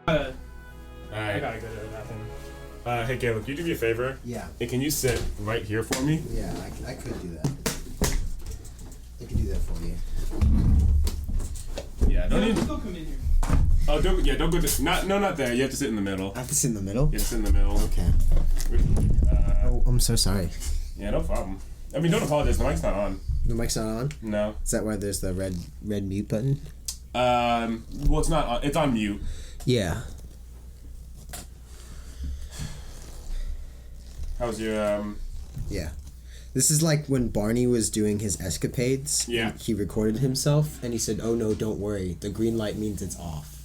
Alright. I gotta go to the bathroom. Hey Caleb, can you do me a favor? Yeah. And can you sit right here for me? Yeah, I could do that. I could do that for you. Yeah, don't Let's go come in here. Oh, don't go to... Not there. You have to sit in the middle. I have to sit in the middle? You have to sit in the middle. Okay. Oh, I'm so sorry. Yeah, no problem. I mean, don't apologize. The mic's not on. The mic's not on? No. Is that why there's the red mute button? Well, it's not on. It's on mute. Yeah. How's your, Yeah. This is like when Barney was doing his escapades. Yeah. He recorded himself, and he said, "Oh no, don't worry. The green light means it's off."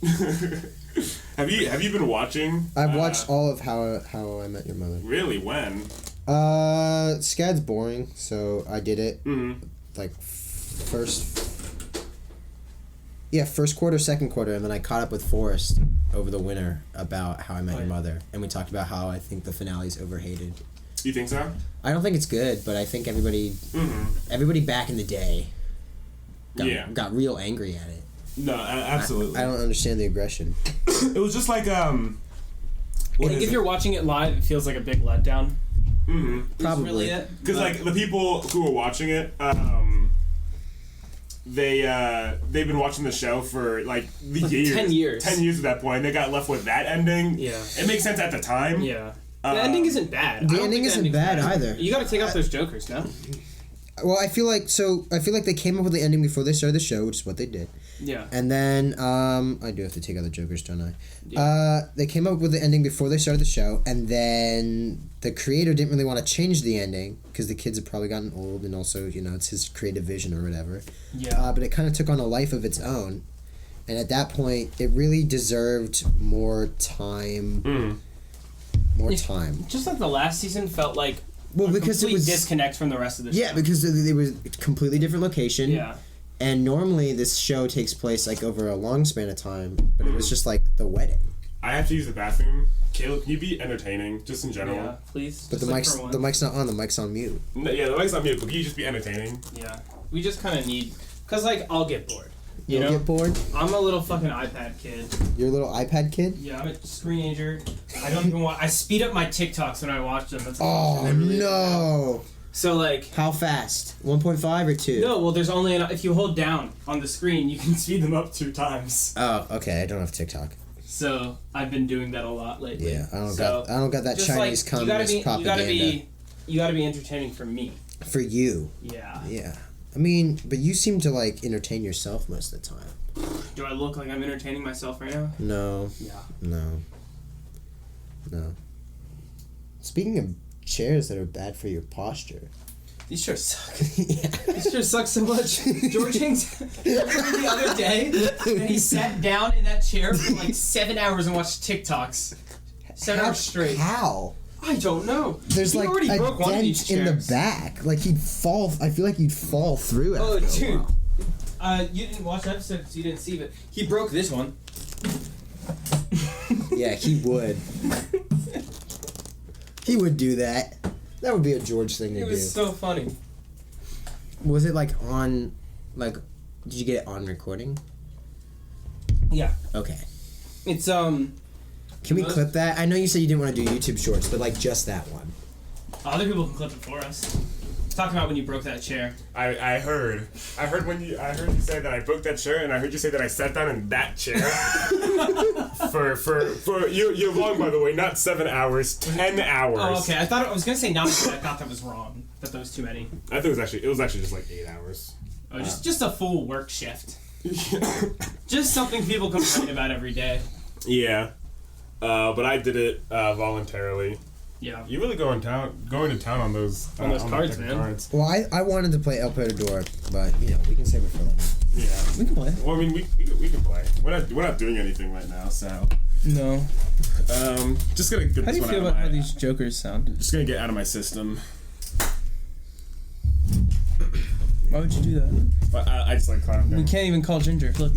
Have you been watching? I've watched all of How I Met Your Mother. Really? When? Scad's boring, so I did it. Mm-hmm. Like first quarter, second quarter, and then I caught up with Forrest over the winter about How I Met Your Mother, and we talked about how I think the finale's overhated. You think so? I don't think it's good, but I think everybody back in the day got real angry at it. No, absolutely. I don't understand the aggression. It was just like I think if you're watching it live, it feels like a big letdown. Mm-hmm. Probably. Really it? Because like the people who were watching it, they've been watching the show for like years. 10 years. 10 years at that point. They got left with that ending. Yeah. It makes sense at the time. Yeah. The ending isn't bad. The ending isn't bad either. You gotta take out those jokers, no? Well, I feel like they came up with the ending before they started the show, which is what they did. Yeah. And then I do have to take out the jokers, don't I? Yeah. They came up with the ending before they started the show, and then the creator didn't really want to change the ending because the kids had probably gotten old, and also it's his creative vision or whatever. Yeah. But it kind of took on a life of its own, and at that point, it really deserved more time. More time. Just like the last season felt like because it was disconnect from the rest of the show. Yeah, because it was a completely different location. Yeah. And normally this show takes place like over a long span of time, but it was just like the wedding. I have to use the bathroom. Caleb, can you be entertaining, just in general? Yeah, please. But just the mic's not on. The mic's on mute. No, yeah, the mic's on mute, but can you just be entertaining? Yeah. We just kind of need... Because, like, I'll get bored. You'll get bored? I'm a little fucking iPad kid. You're a little iPad kid? Yeah, I'm a screenager. I don't even I speed up my TikToks when I watch them. That's no! So, like... How fast? 1.5 or 2? No, well, there's only... if you hold down on the screen, you can speed them up 2 times. Oh, okay. I don't have TikTok. So, I've been doing that a lot lately. Yeah, I don't got that Chinese communist propaganda. You gotta be entertaining for me. For you. Yeah. Yeah. I mean, but you seem to, like, entertain yourself most of the time. Do I look like I'm entertaining myself right now? No. Yeah. No. Speaking of chairs that are bad for your posture. These chairs suck. These chairs suck so much. George hangs the other day, and he sat down in that chair for like 7 hours and watched TikToks. 7 hours straight. How? I don't know. There's like a dent in the back. Like he'd fall. I feel like you'd fall through it. Oh, dude. You didn't watch that episode, so you didn't see it. He broke this one. Yeah, he would. He would do that. That would be a George thing to do. It was so funny. Was it like on, like, did you get it on recording? Yeah. Okay. It's, Can we clip that? I know you said you didn't want to do YouTube shorts, but like just that one. Other people can clip it for us. Talking about when you broke that chair. I heard when you say that I broke that chair, and I heard you say that I sat down in that chair for you're wrong, by the way, not 7 hours, 10 hours. Oh, okay. I was gonna say 9, but I thought that was wrong. That was too many. I think it was actually just like 8 hours. Oh, just a full work shift. Just something people complain about every day. Yeah, but I did it voluntarily. Yeah. You really going to town on those cards, man. Cards. Well, I wanted to play El Perdedor, but we can save it for later. Yeah. We can play. Well, I mean, we can play. We're not doing anything right now, so. No. Just gonna get How do you feel about how these jokers sound? Just gonna get out of my system. Why would you do that? But I just like clown. We can't even call Ginger. Look.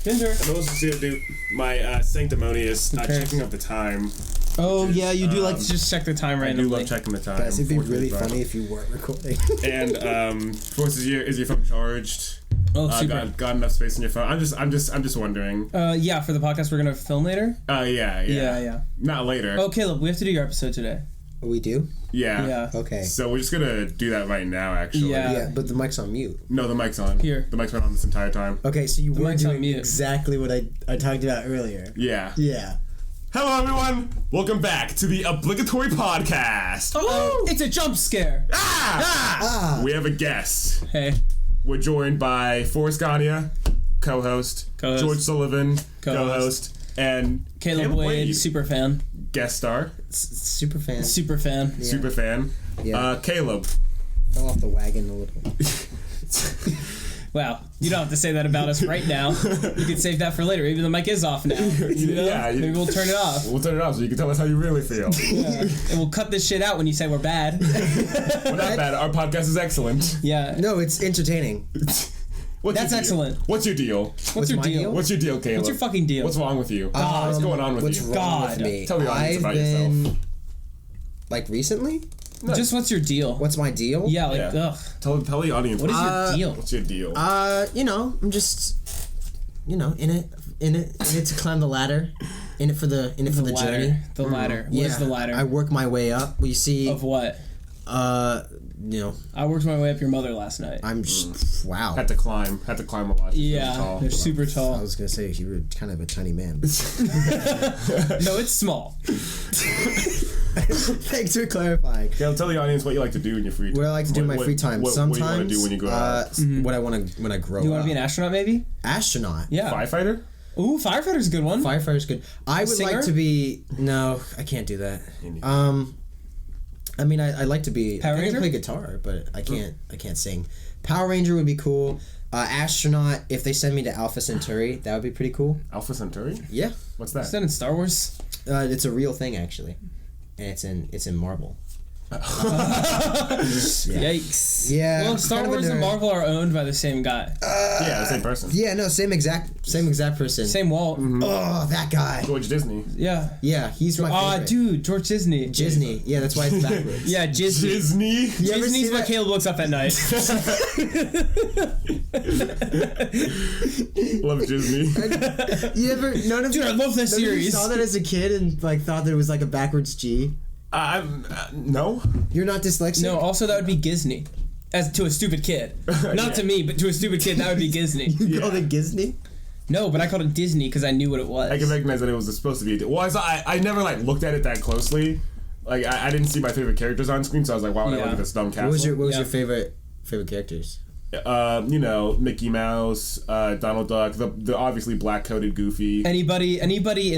Ginger. I'm also gonna do my sanctimonious checking of the time. Oh, yeah, you do like to just check the time randomly. I do love checking the time. Guys, it'd be really funny if you weren't recording. And, Forrest, is your phone charged? Oh, super. Got enough space in your phone? I'm just wondering. Yeah, for the podcast we're gonna film later. Yeah. Not later. Oh, Caleb, we have to do your episode today. We do? Yeah. Yeah. Okay. So we're just gonna do that right now, actually. Yeah. Yeah, but the mic's on mute. No, the mic's on. Here. The mic's been on this entire time. Okay, so you were mic's on doing mute. exactly what I talked about earlier. Yeah. Yeah. Hello, everyone. Welcome back to the Obligatory Podcast. Oh, it's a jump scare. We have a guest. Hey. We're joined by Forrest Gania, co-host, George Sullivan, co-host, and Caleb Wade, super fan. Guest star. Super fan. Super fan. Yeah. Super fan. Yeah. Caleb. Fell off the wagon a little. Wow, you don't have to say that about us right now. You can save that for later. Maybe the mic is off now. You know? Yeah. Maybe we'll turn it off. We'll turn it off so you can tell us how you really feel. Yeah. And we'll cut this shit out when you say we're bad. We're not bad. Our podcast is excellent. Yeah. No, it's entertaining. That's your deal? excellent. What's your deal? What's your my deal? deal? What's your deal, Caleb? What's your fucking deal? What's wrong with you? What's going on with What's you? wrong God. with me? Tell the audience I've about been, yourself. like, recently? No. Just what's your deal? What's my deal? Yeah, like, Yeah. ugh. Tell the audience. What is your deal? What's your deal? You know, I'm just, in it to climb the ladder, in it for the ladder. journey. The ladder. What is the ladder? I work my way up. You see, Of what? you know, I worked my way up your mother last night. I'm just wow. Had to climb a lot. She's really tall. They're super I tall. was gonna say you were kind of a tiny man. No, it's small. Thanks for clarifying. Caleb, tell the audience what you like to do in your free time. What I like to do in my free time. Sometimes, what do you want to do when you grow up? what I want to when I grow up. You want to be an astronaut, maybe? astronaut? Yeah. Firefighter? Ooh, firefighter's a good one. Firefighter's good. I would Singer? like to be. No, I can't do that. I mean, I like to be. Power I can Ranger? play guitar, but I can't. I can't sing. Power Ranger would be cool. Astronaut. If they send me to Alpha Centauri, that would be pretty cool. Alpha Centauri? Yeah, What's that? Is that in Star Wars? it's a real thing actually, and it's in Marvel. Yikes. Yeah. Well, Star kind of a Wars and nerd. Marvel are owned by the same guy. Yeah, the same person. Yeah, no, same exact person. Same Walt. Oh, that guy. George Disney. Yeah. Yeah, he's my favorite. Dude, George Disney. Jizzney. Yeah, that's why it's backwards. Yeah, Jizzney. Disney? You ever Disney's see what that? Caleb looks up at night. Love Disney. You ever none of Dude, I love that none of you series. saw that as a kid and like thought that it was like a backwards G. No. You're not dyslexic. No, also that would be Gizney. As to a stupid kid. Not to me, but to a stupid kid, that would be Gizney. You called it Gizney? No, but I called it Disney because I knew what it was. I can recognize that it was supposed to be. Well, I never like looked at it that closely. Like I didn't see my favorite characters on screen, so I was like, why would I Yeah. look at this dumb castle? What was your Yeah. favorite characters? You know, Mickey Mouse, Donald Duck, the obviously black coated Goofy. Anybody in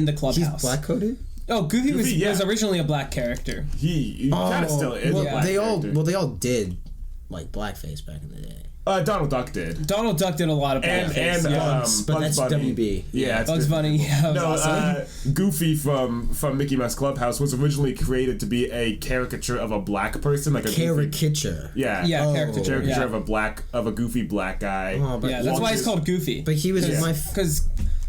the He's clubhouse. black coded? Oh, Goofy was yeah. originally a black character. He kind of still is. Well, a black they character. all did like blackface back in the day. Donald Duck did. Donald Duck did a lot of blackface. And Bugs, but Bugs that's Bunny. WB. Yeah, it's Bugs different. Bunny, yeah, No, was awesome. Goofy from Mickey Mouse Clubhouse was originally created to be a caricature of a black person, like a Goofy, Caricature. yeah, Yeah, Oh. caricature. caricature Yeah. of a goofy black guy. Oh, but Yeah, that's why it's called Goofy. But he was my Because,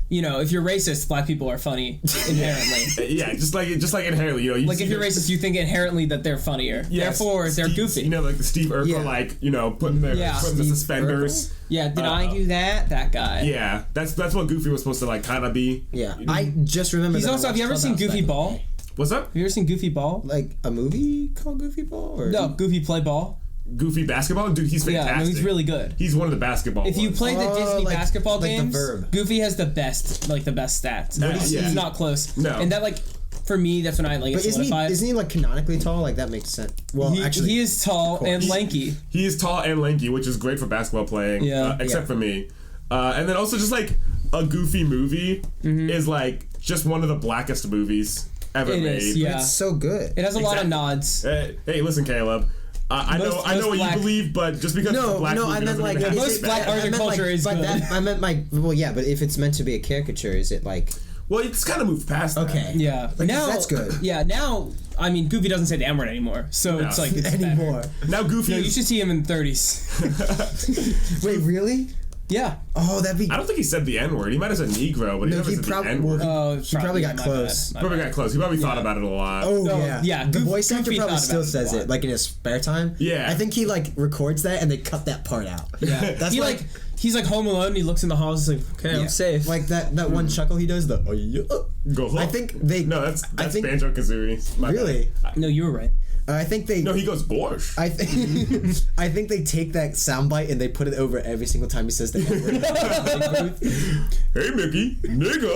you know, if you're racist, black people are funny inherently. Yeah, just like inherently, you know. You Like, see if you're the- racist, you think inherently that they're funnier. Yes, Therefore, they're Steve- goofy. You know, like the Steve Urkel, Yeah. like, you know, putting the Steve suspenders. Yeah, did I do that? That guy. Yeah, that's what Goofy was supposed to like kind of be. Yeah, I just remember. He's that I also, have you watched ever seen Clubhouse Goofy back in the Ball? day. What's up? Have you ever seen Goofy Ball? Like a movie called Goofy Ball? Or No, Goofy play ball. Goofy basketball, dude, he's fantastic. Yeah, no, he's really good. He's one of the basketball. If you ones. play the Oh, Disney like- basketball like the games, Verb. Goofy has the best stats. What is he? He's not close. No. And that, like, for me, that's when I like it But isn't solidified. he like canonically tall? Like that makes sense. Well, actually, he is tall and lanky. He is tall and lanky, which is great for basketball playing. Yeah. Except for me. And then also just like a Goofy movie is like just one of the blackest movies ever It made. is, yeah. it's so good. It has a lot of nods. Hey, listen, Caleb. I know Most what black- you believe, but just because it's a No, black no, movie I meant doesn't like mean it has most to be black bad. art- culture is but good. That, I meant like, well, yeah, but if it's meant to be a caricature, is it like Well, it's kind of moved past that. okay? Yeah. Like, now that's good. Yeah, now I mean Goofy doesn't say the M word anymore. So No. it's like it's Anymore? Now Goofy Better. No, you is... should see him in the 30s. Wait, really? Yeah. Oh, that'd be. I don't think he said the N-word. He might have said Negro, but he never said the N-word. He probably got close. Probably got close. He probably thought about it a lot. Oh, So, yeah. yeah, The Goofy voice actor thought probably about still it a says lot. it, like, in his spare time. Yeah. I think he, like, records that and they cut that part out. Yeah. That's He's like home alone and he looks in the halls and he's like, okay, I'm safe. Like that one chuckle he does, the oh yeah. Go home. I think they. No, that's I think, Banjo-Kazooie. My really? bad. No, you were right. I think they. No, he goes Borscht. I think I think they take that soundbite and they put it over every single time he says the N-word. Hey, Mickey, nigga.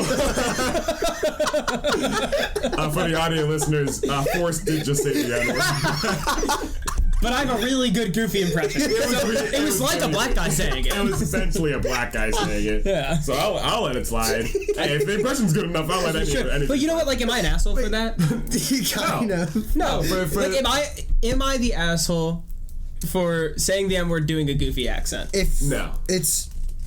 For the audio listeners, Forrest did just say the N-word. But I have a really good Goofy impression. It was like a black guy saying it. It was essentially a black guy saying it. Yeah. So I'll let it slide. Hey, if the impression's good enough, I'll let anything. But you know what? Like, am I an asshole for that? Kind of. No. For- Like, am I the asshole for saying the N-word doing a Goofy accent? No.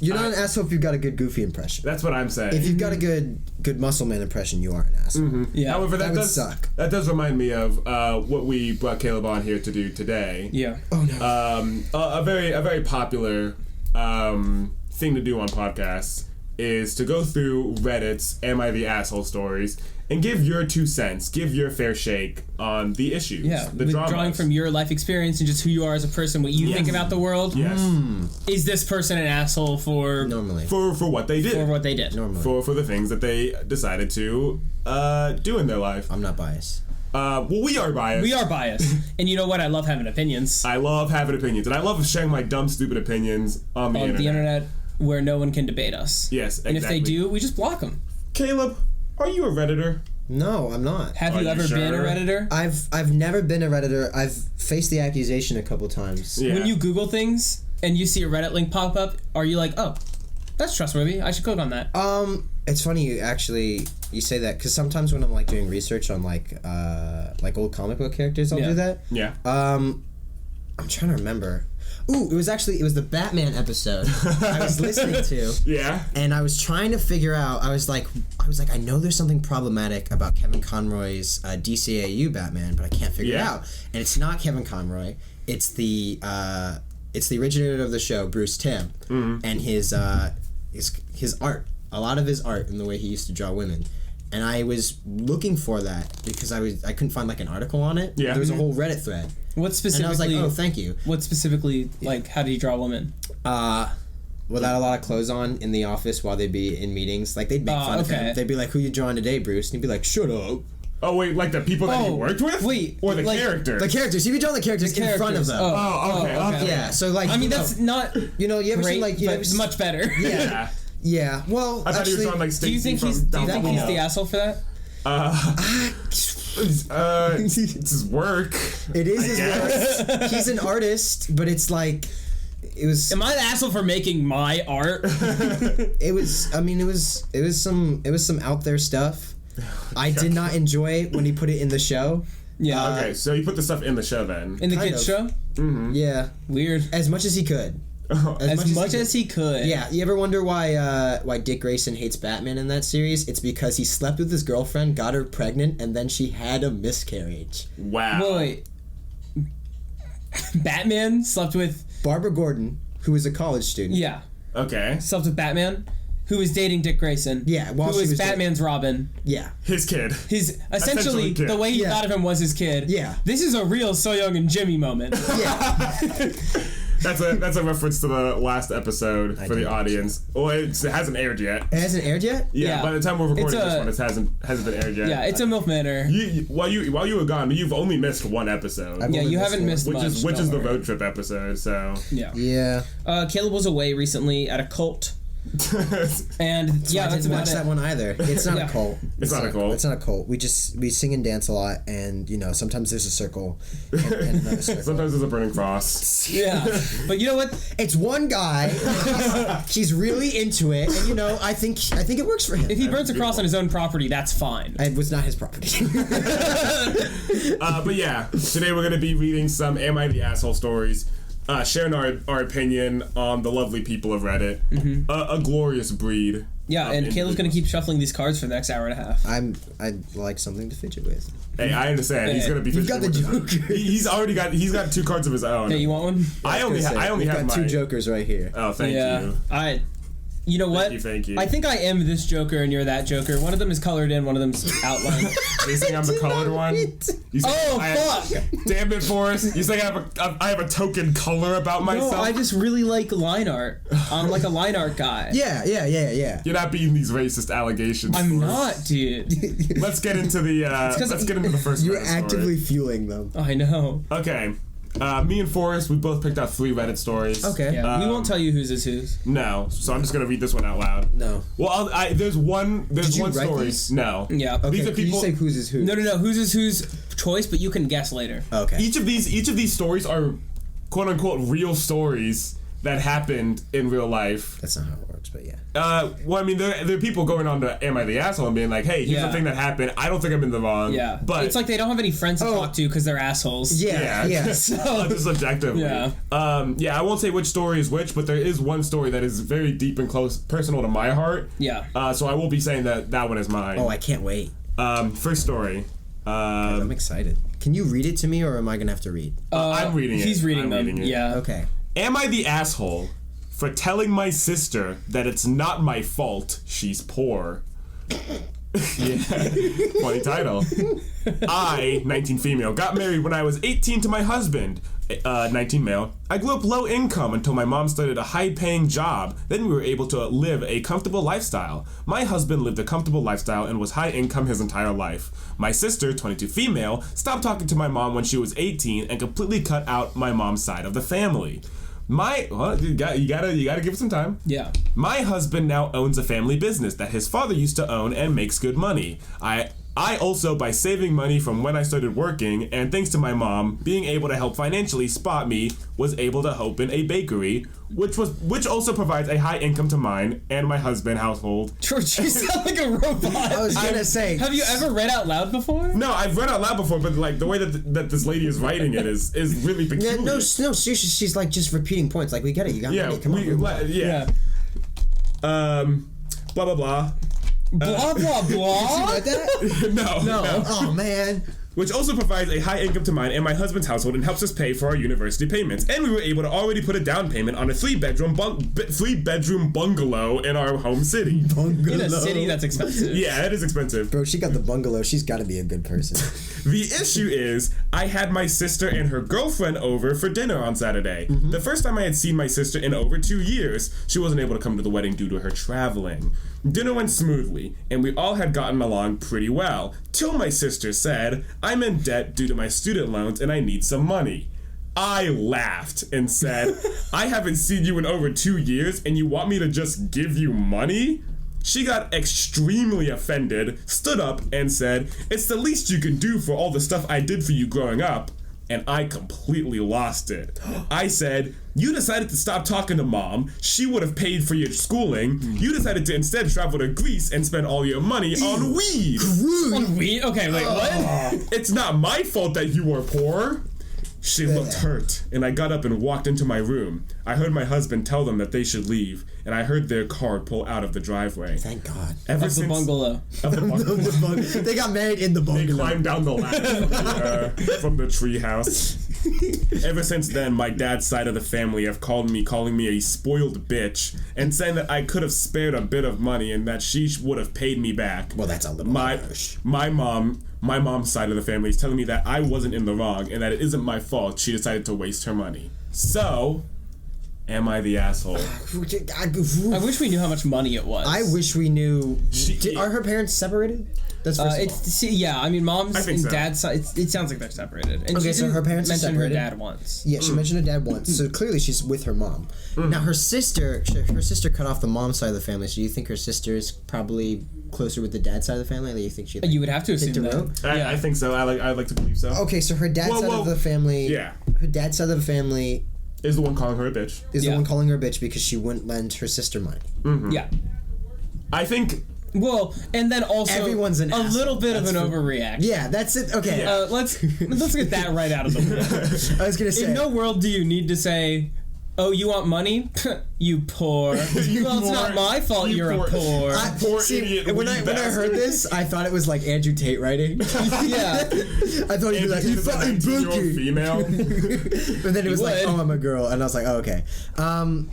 You're not an asshole if you've got a good Goofy impression. That's what I'm saying. If you've got a good Muscle Man impression, you are an asshole. Mm-hmm. Yeah. However, That would does suck. That does remind me of what we brought Caleb on here to do today. Yeah. Oh no. A very popular thing to do on podcasts is to go through Reddit's "Am I the Asshole" stories and give your 2 cents, give your fair shake on the issues. Yeah. the dramas. Drawing from your life experience and just who you are as a person, what you think about the world. Yes. Is this person an asshole for Normally. For what they did. for what they did? Normally. For the things that they decided to do in their life. I'm not biased. Well, we are biased. We are biased. And you know what? I love having opinions I love having opinions, and I love sharing my dumb, stupid opinions on the on the internet where no one can debate us. Yes, exactly. And if they do, we just block them. Caleb, are you a Redditor? No, I'm not. Have Are you you ever been a sure? Redditor? I've never been a Redditor. I've faced the accusation a couple times. Yeah. When you Google things and you see a Reddit link pop up, are you like, oh, that's trustworthy, I should click on that? It's funny you say that because sometimes when I'm like doing research on like old comic book characters, I'll do that. Yeah. I'm trying to remember. Ooh, it was the Batman episode I was listening to. Yeah. And I was trying to figure out. I was like, I know there's something problematic about Kevin Conroy's DCAU Batman, but I can't figure it out. And it's not Kevin Conroy. It's the originator of the show, Bruce Timm, and his art. A lot of his art and the way he used to draw women. And I was looking for that because I couldn't find like an article on it. Yeah. There was a whole Reddit thread. What specifically? And I was like, oh, thank you. What specifically, like, how do you draw women? Without a lot of clothes on in the office while they'd be in meetings. Like, they'd make fun of him. They'd be like, who you drawing today, Bruce? And he'd be like, shut up. Oh, wait, like the people that you worked with? Wait. Or the like, characters? The characters. He'd be drawing the characters in front of them. Oh, okay. Yeah, so like... I mean, that's not You know, you ever great, seen like... but much better. Yeah. Yeah, well, I thought he was drawing like Do Stacey you think from he's Down the asshole for that? It's his work. It is his work. He's an artist, but it's like... It was... Am I the asshole for making my art? It was... I mean, it was some out there stuff. I did not enjoy it when he put it in the show. Yeah. Okay, so you put the stuff in the show then. In the kind kids' of. show? Yeah. Weird. As much as he could. As much as he could. Yeah, you ever wonder why Dick Grayson hates Batman in that series? It's because he slept with his girlfriend, got her pregnant, and then she had a miscarriage. Wow. Wait. Batman slept with... Barbara Gordon, who was a college student. Yeah. Okay. Slept with Batman, who was dating Dick Grayson. Yeah, while who she was was Batman's Robin. Yeah. His kid. His essentially kid. the way he Yeah. thought of him was his kid. Yeah. This is a real So Young and Jimmy moment. Yeah. That's a reference to the last episode for the didn't audience. Well, it hasn't aired yet. It hasn't aired yet? Yeah, Yeah. by the time we're recording It's this one, it hasn't been aired yet. Yeah, it's a MILF Manor. While you were gone, you've only missed one episode, I've Yeah, only you missed haven't one. missed much. which is the don't worry. road trip episode. So Yeah. Yeah. Caleb was away recently at a cult. And yeah, I that's didn't about watch it. that one either. It's not Yeah. a cult. It's not a cult. It's not a cult. We sing and dance a lot, and sometimes there's a circle and another circle. sometimes there's a burning cross. Yeah. But you know what? It's one guy. He's really into it, and I think it works for him. If he burns a cross on his own property, that's fine. It was not his property. But yeah, today we're gonna be reading some Am I the Asshole stories, sharing our opinion on the lovely people of Reddit. A glorious breed. Yeah, and Caleb's gonna keep shuffling these cards for the next hour and a half. I'd like something to fidget with. Hey, I understand. He's gonna be. You've got the Joker. He's got 2 cards of his own. Hey, you want one? I only have got 2 Jokers right here. Oh, thank you. You know what? Thank you. I think I am this Joker and you're that Joker. One of them is colored in, one of them's outlined. You think I'm the colored one? Fuck! Damn it, Forrest! You think I have a token color about myself? No, I just really like line art. I'm like a line art guy. Yeah. You're not beating these racist allegations. I'm Forrest. not, dude. Let's get into the. Let's get into the first. You're Reddit actively story. fueling them. I know. Okay. Me and Forrest, we both picked out 3 Reddit stories. Okay. Yeah, we won't tell you whose is whose. No, so I'm just gonna read this one out loud. No. Well, there's one. There's Did you one write story. these? No. Yeah. Okay. These are Can people. you say whose is who? No, whose is whose choice, but you can guess later. Okay. Each of these stories are quote unquote real stories that happened in real life. That's not how it works, but yeah. Well, I mean, there are people going on to Am I the Asshole and being like, hey, here's the thing that happened. I don't think I'm in the wrong. Yeah. But it's like they don't have any friends to talk to because they're assholes. Yeah. Just objectively. Yeah. I won't say which story is which, but there is one story that is very deep and close, personal to my heart. Yeah. So I will be saying that one is mine. Oh, I can't wait. First story. I'm excited. Can you read it to me, or am I gonna have to read? I'm reading it. He's reading them. it. Yeah. Okay. Am I the asshole for telling my sister that it's not my fault she's poor? Yeah. Funny title. I, 19 female, got married when I was 18 to my husband, 19 male. I grew up low income until my mom started a high-paying job. Then we were able to live a comfortable lifestyle. My husband lived a comfortable lifestyle and was high income his entire life. My sister, 22 female, stopped talking to my mom when she was 18 and completely cut out my mom's side of the family. You gotta give it some time. Yeah. My husband now owns a family business that his father used to own and makes good money. I also, by saving money from when I started working, and thanks to my mom being able to help financially spot me, was able to open a bakery, which also provides a high income to mine and my husband household. George, you sound like a robot. I was gonna say. Have you ever read out loud before? No, I've read out loud before, but like the way that this lady is writing it is really peculiar. Yeah, no, seriously, she's like just repeating points. Like, we get it. You got it. Come on. Blah blah blah. Blah, blah, blah. Did you write that? No. Oh man. Which also provides a high income to mine and my husband's household and helps us pay for our university payments. And we were able to already put a down payment on a 3-bedroom bungalow in our home city. Bungalow. In a city that's expensive. Yeah, it is expensive. Bro, she got the bungalow. She's got to be a good person. The issue is, I had my sister and her girlfriend over for dinner on Saturday. The first time I had seen my sister in over 2 years. She wasn't able to come to the wedding due to her traveling. Dinner went smoothly, and we all had gotten along pretty well, till my sister said, I'm in debt due to my student loans and I need some money. I laughed and said, I haven't seen you in over 2 years and you want me to just give you money? She got extremely offended, stood up, and said, it's the least you can do for all the stuff I did for you growing up. And I completely lost it. I said, you decided to stop talking to mom. She would have paid for your schooling. You decided to instead travel to Greece and spend all your money on weed. On weed? Okay, wait, what? It's not my fault that you were poor. She looked hurt, and I got up and walked into my room. I heard my husband tell them that they should leave, and I heard their car pull out of the driveway. Thank God. Of the bungalow. They got married in the They bungalow. climbed down the ladder from the treehouse. Ever since then, my dad's side of the family have calling me a spoiled bitch, and saying that I could have spared a bit of money and that she would have paid me back. Well, that's a little harsh. My mom's side of the family is telling me that I wasn't in the wrong and that it isn't my fault she decided to waste her money. So, am I the asshole? I wish we knew how much money it was. I wish we knew. Are her parents separated? That's first of all. Yeah, I mean, mom's think and so. dad's side, it sounds like they're separated. And Okay, she so didn't her parents are mention separated? her dad once. Yeah, she mentioned her dad once, so clearly she's with her mom. Now her sister cut off the mom's side of the family. So you think her sister is probably closer with the dad's side of the family? Or you think she? You would have to assume that. I think so. I like to believe so. Okay, so her dad's side of the family. Yeah. Her dad's side of the family Is the one calling her a bitch. is the one calling her a bitch because she wouldn't lend her sister money. Yeah. I think. Well, and then also Everyone's an asshole. little bit of an overreaction. Yeah, that's it. Okay. Let's get that right out of the way. I was gonna say. In no world do you need to say, Oh, you want money? You poor. Well, it's not my fault you're a poor. Poor idiot. When I heard this, I thought it was like Andrew Tate writing. Yeah. I thought he'd be like, you fucking bookie. female. But then it was like, oh, I'm a girl. And I was like, oh, okay.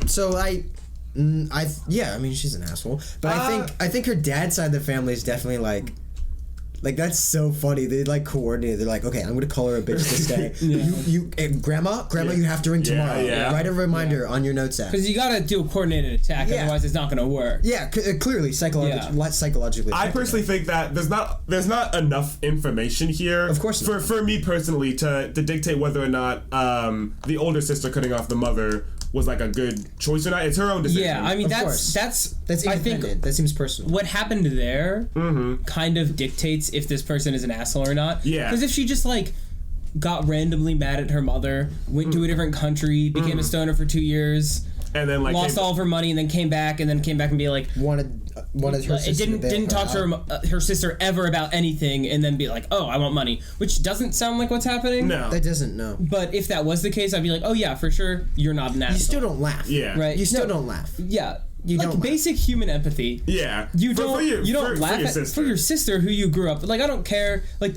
So I mean, she's an asshole. But I think her dad's side of the family is definitely like that's so funny. They like coordinate. They're like, okay, I'm gonna call her a bitch this day. Grandma, you have to ring tomorrow. Yeah. Write a reminder on your notes app. Because you gotta do a coordinated attack, otherwise it's not gonna work. Yeah, clearly psychologically. I personally think that there's not enough information here. Of course not. For me personally to dictate whether or not the older sister cutting off the mother was like a good choice or not. It's her own decision. Yeah, I mean That's I think that seems personal. what happened there kind of dictates if this person is an asshole or not. Yeah. Because if she just like got randomly mad at her mother, went to a different country, became a stoner for 2 years, and then like lost all of her money, and then came back and be like wanted her sister didn't talk to her sister ever about anything, and then be like, oh, I want money, which doesn't sound like what's happening. No, that doesn't. No. But if that was the case, I'd be like, oh yeah, for sure, you're not an asshole. You still don't laugh. Yeah. Right. You still don't laugh. Yeah. You like don't basic human empathy. Yeah. You don't laugh for your sister who you grew up with. Like, I don't care. Like,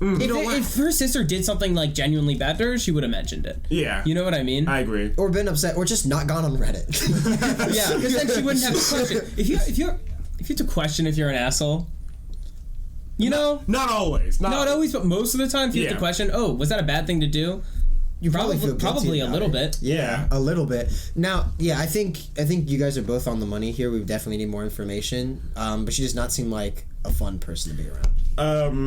if her sister did something like genuinely bad to her, she would have mentioned it. Yeah. You know what I mean? I agree. Or been upset, or just not gone on Reddit. Yeah, because then she wouldn't have to question. If you have to question if you're an asshole, you know? Not always. Not always, but most of the time, if you have to question, oh, was that a bad thing to do? You probably feel probably a little bit. Yeah, a little bit. Now, I think you guys are both on the money here. We definitely need more information. But she does not seem like a fun person to be around.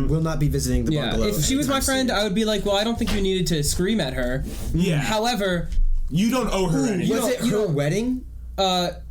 Will not be visiting the bungalow. If she was my friend, I would be like, well, I don't think you needed to scream at her. Yeah. However, you don't owe her anything. Was it her wedding?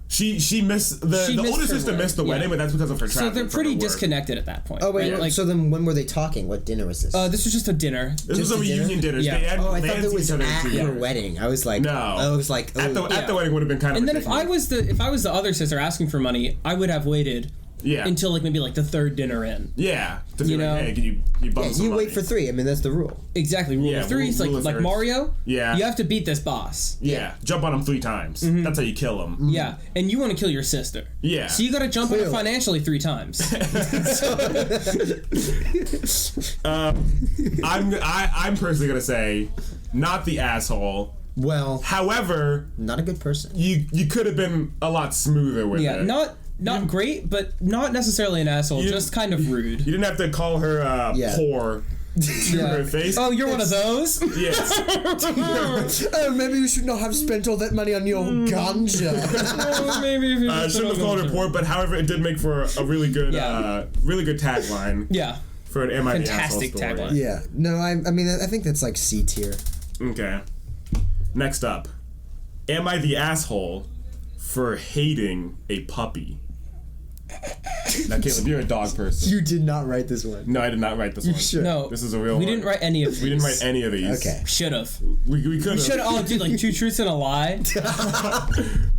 She missed the older sister missed the wedding, but that's because of her traveling. So they're pretty disconnected at that point. Oh wait, right? Like, so then when were they talking? What dinner was this? This was just a dinner. This was a reunion dinner. Yeah. I thought it was at her wedding. I was like, no. I was like, at the wedding would have been kind of. And then if I was the other sister asking for money, I would have waited. Yeah. Until maybe the third dinner in. Yeah. To be hey, can you bump some you money? wait for 3. I mean, that's the rule. Exactly. Rule of 3 is like Mario. Yeah. You have to beat this boss. Yeah. Jump on him 3 times. Mm-hmm. That's how you kill him. Mm-hmm. Yeah. And you want to kill your sister. Yeah. So you got to jump on her financially 3 times. I'm personally gonna say, not the asshole. Well. However, not a good person. You could have been a lot smoother with it. Yeah. Not great, but not necessarily an asshole. Just kind of rude. You didn't have to call her poor to her face. Oh, you're one of those? Yes. Oh, maybe you should not have spent all that money on your ganja. Maybe if you shouldn't have called her poor, but however, it did make for a really good, tagline. Yeah. For an Am I the Fantastic Asshole story. tagline. Yeah. No, I mean, I think that's like C tier. Okay. Next up, am I the asshole for hating a puppy? Now, Caleb, you're a dog person. You did not write this one. No, I did not write this one. Should. No, this is a real one. We didn't write any of these. We didn't write any of these. Okay. Should have. We could have. We should have all did 2 truths and a lie.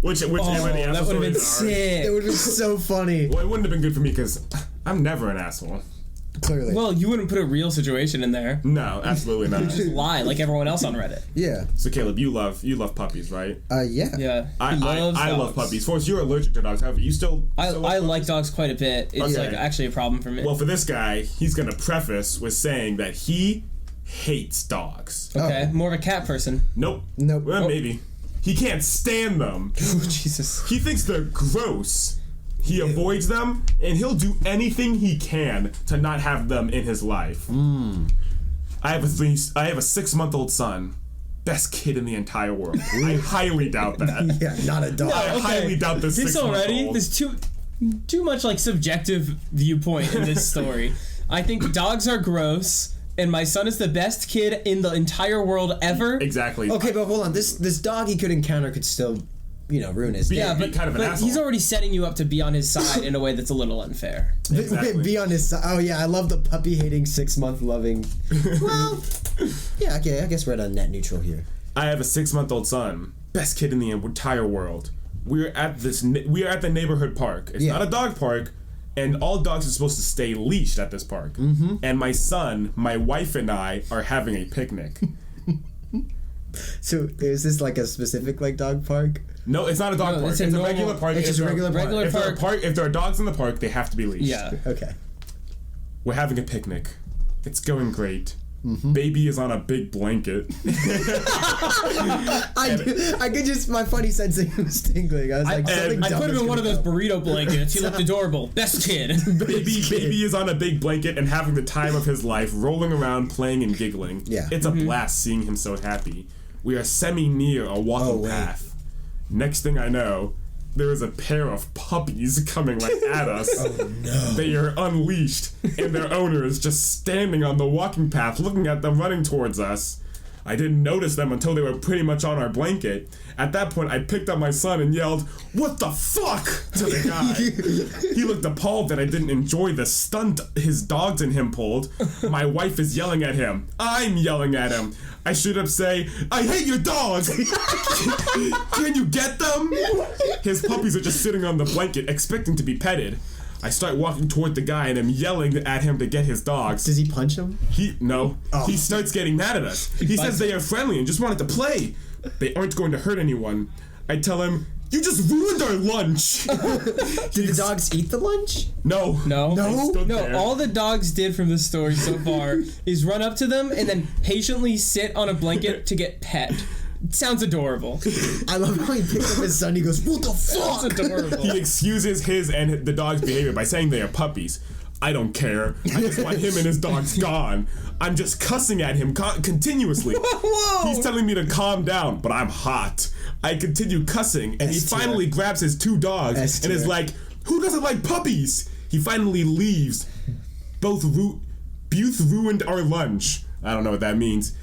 Which Am I the Asshole? That would have been sick. It would have been so funny. Well, it wouldn't have been good for me because I'm never an asshole. Clearly. Well, you wouldn't put a real situation in there. No, absolutely not. You just lie like everyone else on Reddit. Yeah. So Caleb, you love puppies, right? Yeah. Yeah. I love puppies. Forrest, you're allergic to dogs. However, you still I like dogs quite a bit. It's actually a problem for me. Well, for this guy, he's gonna preface with saying that he hates dogs. Okay, more of a cat person. Nope. Nope. Well, maybe. He can't stand them. Oh, Jesus. He thinks they're gross. He avoids them, and he'll do anything he can to not have them in his life. I have a 6-month-old son. Best kid in the entire world. I highly doubt that. Yeah, not a dog. I highly doubt this 6-month-old. Already, there's too much subjective viewpoint in this story. I think dogs are gross, and my son is the best kid in the entire world ever. Exactly. Okay, but hold on. This dog he could encounter could still, ruin his day. Yeah, but kind of an asshole. He's already setting you up to be on his side in a way that's a little unfair. Exactly. Be on his side. Oh yeah, I love the puppy hating 6-month loving. Well, yeah, okay, I guess we're at a net neutral here. I have a 6-month-old son. Best kid in the entire world. We are at the neighborhood park. It's not a dog park, and all dogs are supposed to stay leashed at this park. Mm-hmm. And my son, my wife, and I are having a picnic. So is this like a specific like dog park? No, it's not a dog park. it's It's a a regular normal- park. It's just a regular park. If there are dogs in the park, they have to be leashed. Yeah. Okay. We're having a picnic. It's going great. Mm-hmm. Baby is on a big blanket. I could just, my funny sensing was tingling. I was like, something I dumb put him is in one of gonna those burrito blankets. He looked adorable. Best kid. Baby is on a big blanket and having the time of his life, rolling around, playing and giggling. Yeah. It's a blast seeing him so happy. We are semi-near a walking wait. path. Next thing I know, there is a pair of puppies coming right at us. Oh no. They are unleashed, and their owner is just standing on the walking path, looking at them running towards us. I didn't notice them until they were pretty much on our blanket. At that point, I picked up my son and yelled, "What the fuck?" to the guy. He looked appalled that I didn't enjoy the stunt his dogs and him pulled. My wife is yelling at him. I'm yelling at him. I should have said, "I hate your dogs." Can you get them? His puppies are just sitting on the blanket, expecting to be petted. I start walking toward the guy and I'm yelling at him to get his dogs. Does he punch him? He starts getting mad at us. He says they are friendly and just wanted to play. They aren't going to hurt anyone. I tell him, "You just ruined our lunch." Did the dogs eat the lunch? No. They stood there. All the dogs did from this story so far is run up to them and then patiently sit on a blanket to get pet. It sounds adorable. I love how he picks up his son. He goes, "What the fuck?" It's adorable. He excuses his and the dog's behavior by saying they are puppies. I don't care. I just want him and his dogs gone. I'm just cussing at him continuously. Whoa! He's telling me to calm down, but I'm hot. I continue cussing, and he S-tier. finally grabs his two dogs S-tier. and is like, "Who doesn't like puppies?" He finally leaves. Both ruined our lunch. I don't know what that means.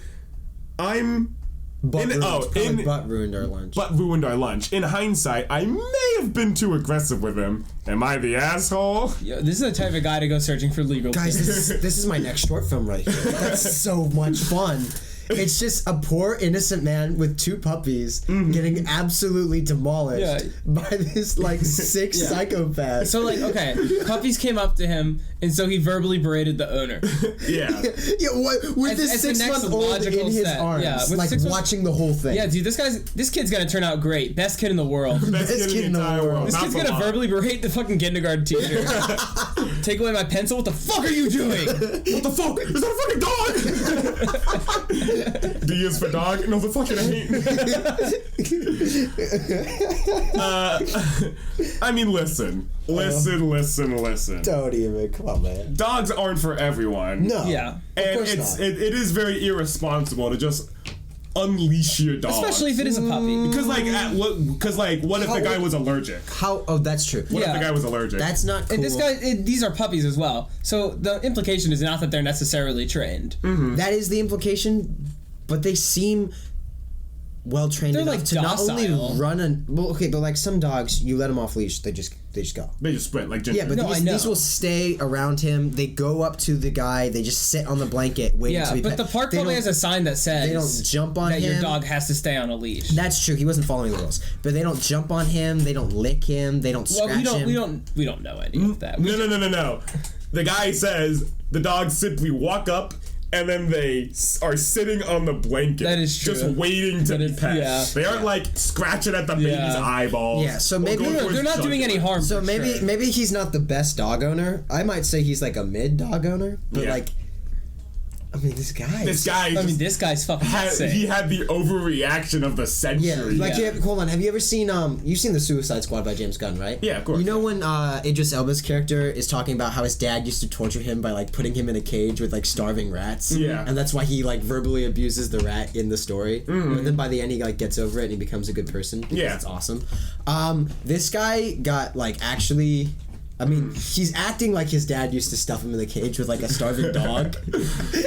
Butt ruined our lunch. But ruined our lunch. In hindsight, I may have been too aggressive with him. Am I the asshole? Yo, this is the type of guy to go searching for legal. Guys, this is my next short film right here. That's so much fun. It's just a poor innocent man with two puppies getting absolutely demolished by this like sick psychopath. So like, okay, puppies came up to him, and so he verbally berated the owner. Yeah. With this As the next 6-month-old logical in his step. arms, Yeah, with like 6 months- watching the whole thing. Yeah, dude, this kid's gonna turn out great. Best kid in the world. Best kid in the entire world. This Not kid's for gonna long. verbally berate the fucking kindergarten teacher. Take away my pencil. What the fuck are you doing? What the fuck? Is that a fucking dog? D is for dog? No, the fucking ain't. I mean, listen. Don't even. Come on, man. Dogs aren't for everyone. No. Yeah. And Of course not. it is very irresponsible to just unleash your dog. Especially if it is a puppy. Because what if the guy was allergic? Oh, that's true. What if Yeah. the guy was allergic? That's not cool. And these are puppies as well. So the implication is not that they're necessarily trained. That is the implication, but they seem well trained They're, enough like, to not only docile. run but like some dogs, you let them off leash, they just go. They just sprint like Ginger. Yeah, but No, I these know. will stay around him. They go up to the guy. They just sit on the blanket waiting Yeah, to be but pet. the park They probably don't- has a sign that says They don't jump on that him. your dog has to stay on a leash. That's true. He wasn't following the rules, but they don't jump on him. They don't lick him. They don't well, scratch him. we don't know any of that. No. The guy says the dogs simply walk up and then they are sitting on the blanket. That is true. Just waiting to That be is- pet. yeah. They aren't like scratching at the baby's eyeballs. Yeah, so or maybe- going No, for his They're not doing any harm. So for maybe sure. maybe he's not the best dog owner. I might say he's like a mid dog owner, but Yeah. like, I mean, this guy. This guy I mean, this guy's fucking insane. he had the overreaction of the century. Yeah, like Yeah. hold on. Have you ever seen you've seen the Suicide Squad by James Gunn, right? Yeah, of course. You know when Idris Elba's character is talking about how his dad used to torture him by like putting him in a cage with like starving rats. Yeah. And that's why he like verbally abuses the rat in the story. And then by the end he like gets over it and he becomes a good person. Because Yeah. it's awesome. This guy got like actually. I mean, he's acting like his dad used to stuff him in the cage with like a starving dog,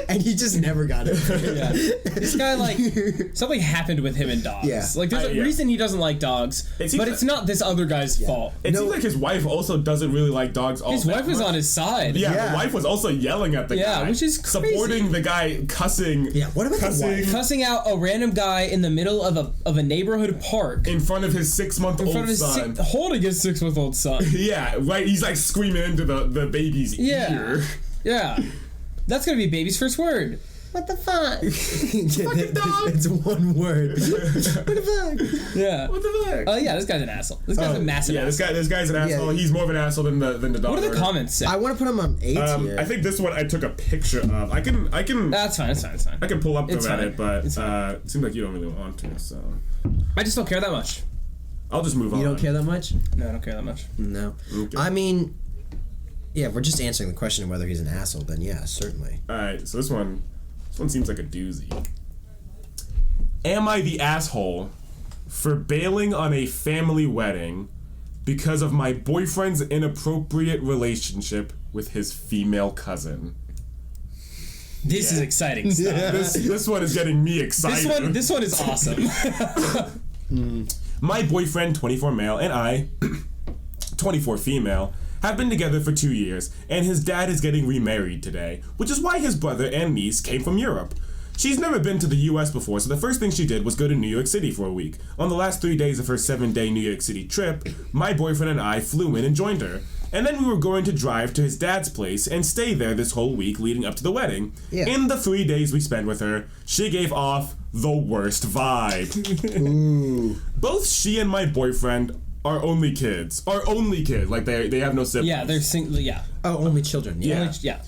and he just never got it. Yeah. This guy, like, something happened with him and dogs. Yeah. Like, there's a Yeah. reason he doesn't like dogs, It seems but like- it's not this other guy's fault. It No. seems like his wife also doesn't really like dogs. His wife was on his side. Yeah, Yeah. the wife was also yelling at the Yeah, guy. which is crazy. supporting the guy cussing. Yeah, what about the cussing wife? Cussing out a random guy in the middle of a neighborhood park in front of his 6-month-old in front of his son. holding his 6-month-old son. Yeah, right. He's like screaming into the baby's Yeah. ear. Yeah. That's gonna be baby's first word. What the fuck? Fucking dog. It's one word. What the fuck? Yeah. What the fuck? Oh yeah, this guy's an asshole. This guy's a massive asshole. This guy's an asshole. Yeah. He's more of an asshole than the dog. What do the comments say? I want to put him on A tier. I think this one I took a picture of. I can. That's fine. It's fine. I can pull up the It's Reddit, fine. but it seems like you don't really want to. So I just don't care that much. I'll just move on. You don't care that much? No, I don't care that much. No. Okay. I mean, yeah, if we're just answering the question of whether he's an asshole, then yeah, certainly. All right. So this one seems like a doozy. Am I the asshole for bailing on a family wedding because of my boyfriend's inappropriate relationship with his female cousin? This is exciting stuff. This one is getting me excited. This one is awesome. My boyfriend, 24 male, and I, 24 female, have been together for 2 years, and his dad is getting remarried today, which is why his brother and niece came from Europe. She's never been to the US before, so the first thing she did was go to New York City for a week. On the last 3 days of her 7-day New York City trip, my boyfriend and I flew in and joined her. And then we were going to drive to his dad's place and stay there this whole week leading up to the wedding. Yeah. In the 3 days we spent with her, she gave off the worst vibe. Ooh. Both she and my boyfriend are only kids. Like they have no siblings. Yeah, they're single. Yeah. Oh, only children. Yeah. Yeah.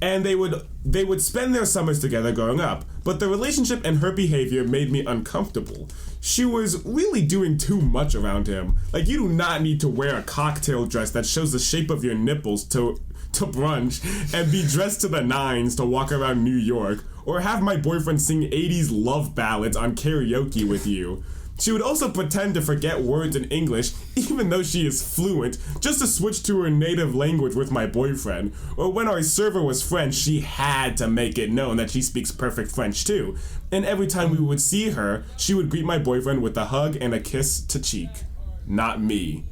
And they would spend their summers together growing up, but the relationship and her behavior made me uncomfortable. She was really doing too much around him. Like, you do not need to wear a cocktail dress that shows the shape of your nipples to brunch and be dressed to the nines to walk around New York, or have my boyfriend sing 80s love ballads on karaoke with you. She would also pretend to forget words in English, even though she is fluent, just to switch to her native language with my boyfriend. Or when our server was French, she had to make it known that she speaks perfect French too. And every time we would see her, she would greet my boyfriend with a hug and a kiss to cheek. Not me.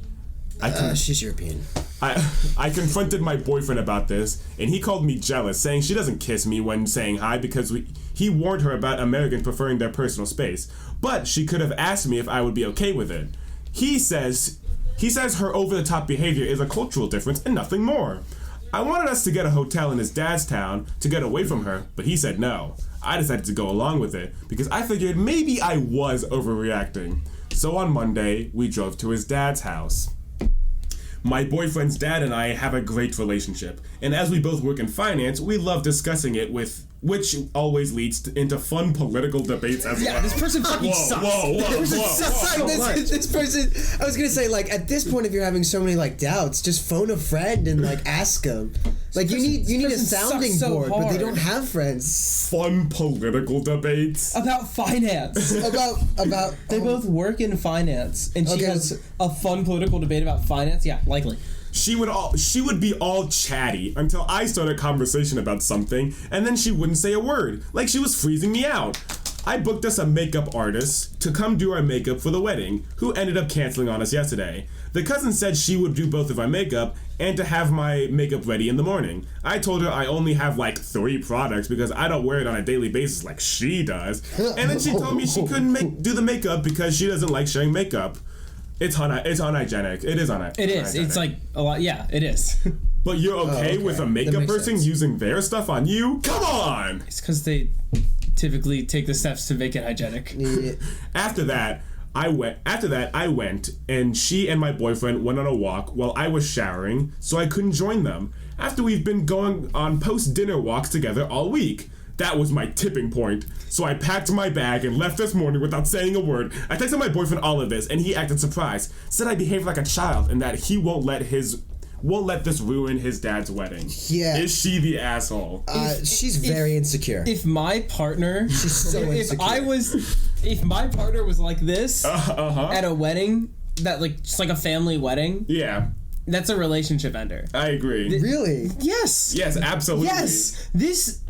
She's European. I confronted my boyfriend about this, and he called me jealous, saying she doesn't kiss me when saying hi because he warned her about Americans preferring their personal space. But she could have asked me if I would be okay with it. He says her over-the-top behavior is a cultural difference and nothing more. I wanted us to get a hotel in his dad's town to get away from her, but he said no. I decided to go along with it because I figured maybe I was overreacting. So on Monday, we drove to his dad's house. My boyfriend's dad and I have a great relationship, and as we both work in finance, we love discussing it which always leads into fun political debates as well. Yeah, this person fucking sucks. Whoa. This person, I was gonna say, like, at this point, if you're having so many like doubts, just phone a friend and like ask them. Like, you need a sounding board, but they don't have friends. Fun political debates About finance. about They both work in finance, and she has a fun political debate about finance. Yeah, likely. She would be all chatty until I started a conversation about something, and then she wouldn't say a word, like she was freezing me out. I booked us a makeup artist to come do our makeup for the wedding, who ended up canceling on us yesterday. The cousin said she would do both of our makeup and to have my makeup ready in the morning. I told her I only have like 3 products because I don't wear it on a daily basis like she does. And then she told me she couldn't do the makeup because she doesn't like sharing makeup. It's unhygienic. It is unhygienic. It is. It's like a lot. Yeah, it is. But you're okay with a makeup person sense. using their stuff on you? Come on! It's because they typically take the steps to make it hygienic. Yeah. After that, I went, and she and my boyfriend went on a walk while I was showering, so I couldn't join them. After we've been going on post-dinner walks together all week. That was my tipping point. So I packed my bag and left this morning without saying a word. I texted my boyfriend all of this, and he acted surprised. Said I behaved like a child and that he won't let this ruin his dad's wedding. Yeah. Is she the asshole? She's very insecure. If my partner, She's so insecure. If my partner was like this at a wedding, that like just like a family wedding, Yeah, that's a relationship ender. I agree. Really? Yes. Yes, absolutely. Yes. This.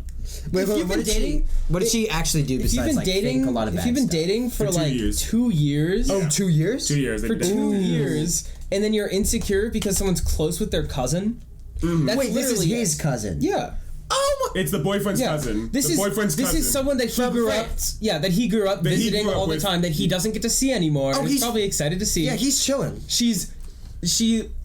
Wait, If you've been dating, what did she actually do if besides you've been like dating, think a lot of if bad you've been stuff? dating for 2 like years. 2 years, Oh, 2 years? 2 years. for 2 years, and then you're insecure because someone's close with their cousin. That's Wait, this is literally his cousin. Yeah. Oh my. It's the boyfriend's cousin. This is someone that he grew up. Yeah, that he grew up That he visiting grew up all the with. time. That he doesn't get to see anymore. Oh, and he's he's probably excited to see. Yeah, he's chilling. She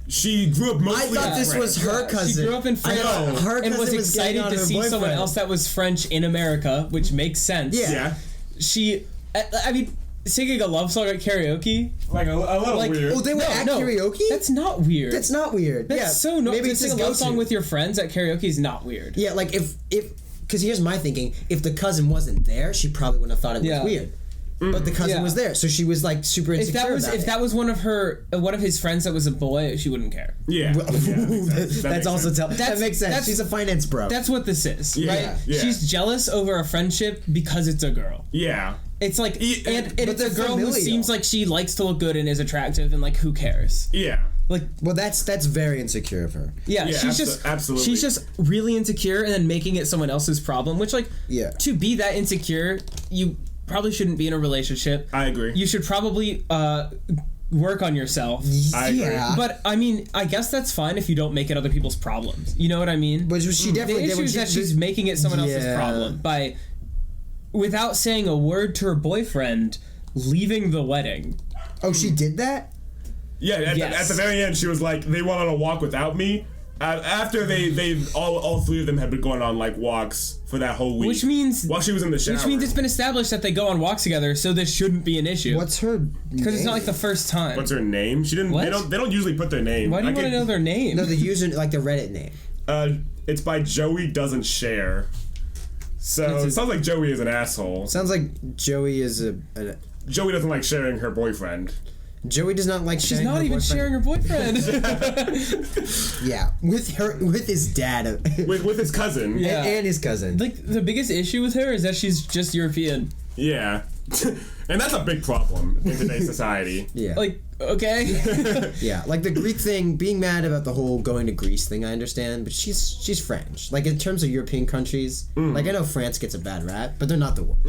She grew up mostly. I thought this was her cousin. She grew up in France Her and was cousin excited getting to on see her someone boyfriend. else that was French in America, which makes sense. Yeah. She, I mean, singing a love song at karaoke. Like a little Like, weird. Oh, they were at karaoke? That's not weird. That's not weird. That's so normal. Maybe To it's sing a his love go-to. song with your friends at karaoke is not weird. Yeah, like if because here's my thinking: if the cousin wasn't there, she probably wouldn't have thought it was weird. But the cousin was there, so she was like super insecure. If that was one of his friends that was a boy, she wouldn't care. Yeah. That's also that makes sense. She's a finance bro. That's what this is, Yeah. right? Yeah. She's jealous over a friendship because it's a girl. Yeah. It's like, and it's a they're girl who familial. seems like she likes to look good and is attractive, and like, who cares? Yeah. Like, well, that's very insecure of her. yeah, absolutely. she's just really insecure, and then making it someone else's problem. Which, like, to be that insecure, you probably shouldn't be in a relationship. I agree. You should probably work on yourself. I agree. Yeah. But I mean, I guess that's fine if you don't make it other people's problems. You know what I mean? But she definitely the issue is that she's making it someone else's problem by, without saying a word to her boyfriend, leaving the wedding. Oh, she did that? Yeah, at the very end, she was like, they went on a walk without me. After they all three of them had been going on like walks for that whole week. Which means while she was in the shower. Which means it's been established that they go on walks together, so this shouldn't be an issue. What's her name? Because it's not like the first time. What's her name? She didn't. What? They don't usually put their name. Why do you want to know their name? No, the user, like the Reddit name. It's by Joey Doesn't Share. So it sounds like Joey is an asshole. Sounds like Joey is Joey doesn't like sharing her boyfriend. Joey does not like She's sharing not her even boyfriend. sharing her boyfriend. Yeah, with his dad. With his cousin. Yeah. And his cousin. Like, the biggest issue with her is that she's just European. Yeah. And that's a big problem in today's society. Yeah. Like, okay. Yeah, like the Greek thing, being mad about the whole going to Greece thing, I understand, but she's French. Like, in terms of European countries, like, I know France gets a bad rap, but they're not the worst.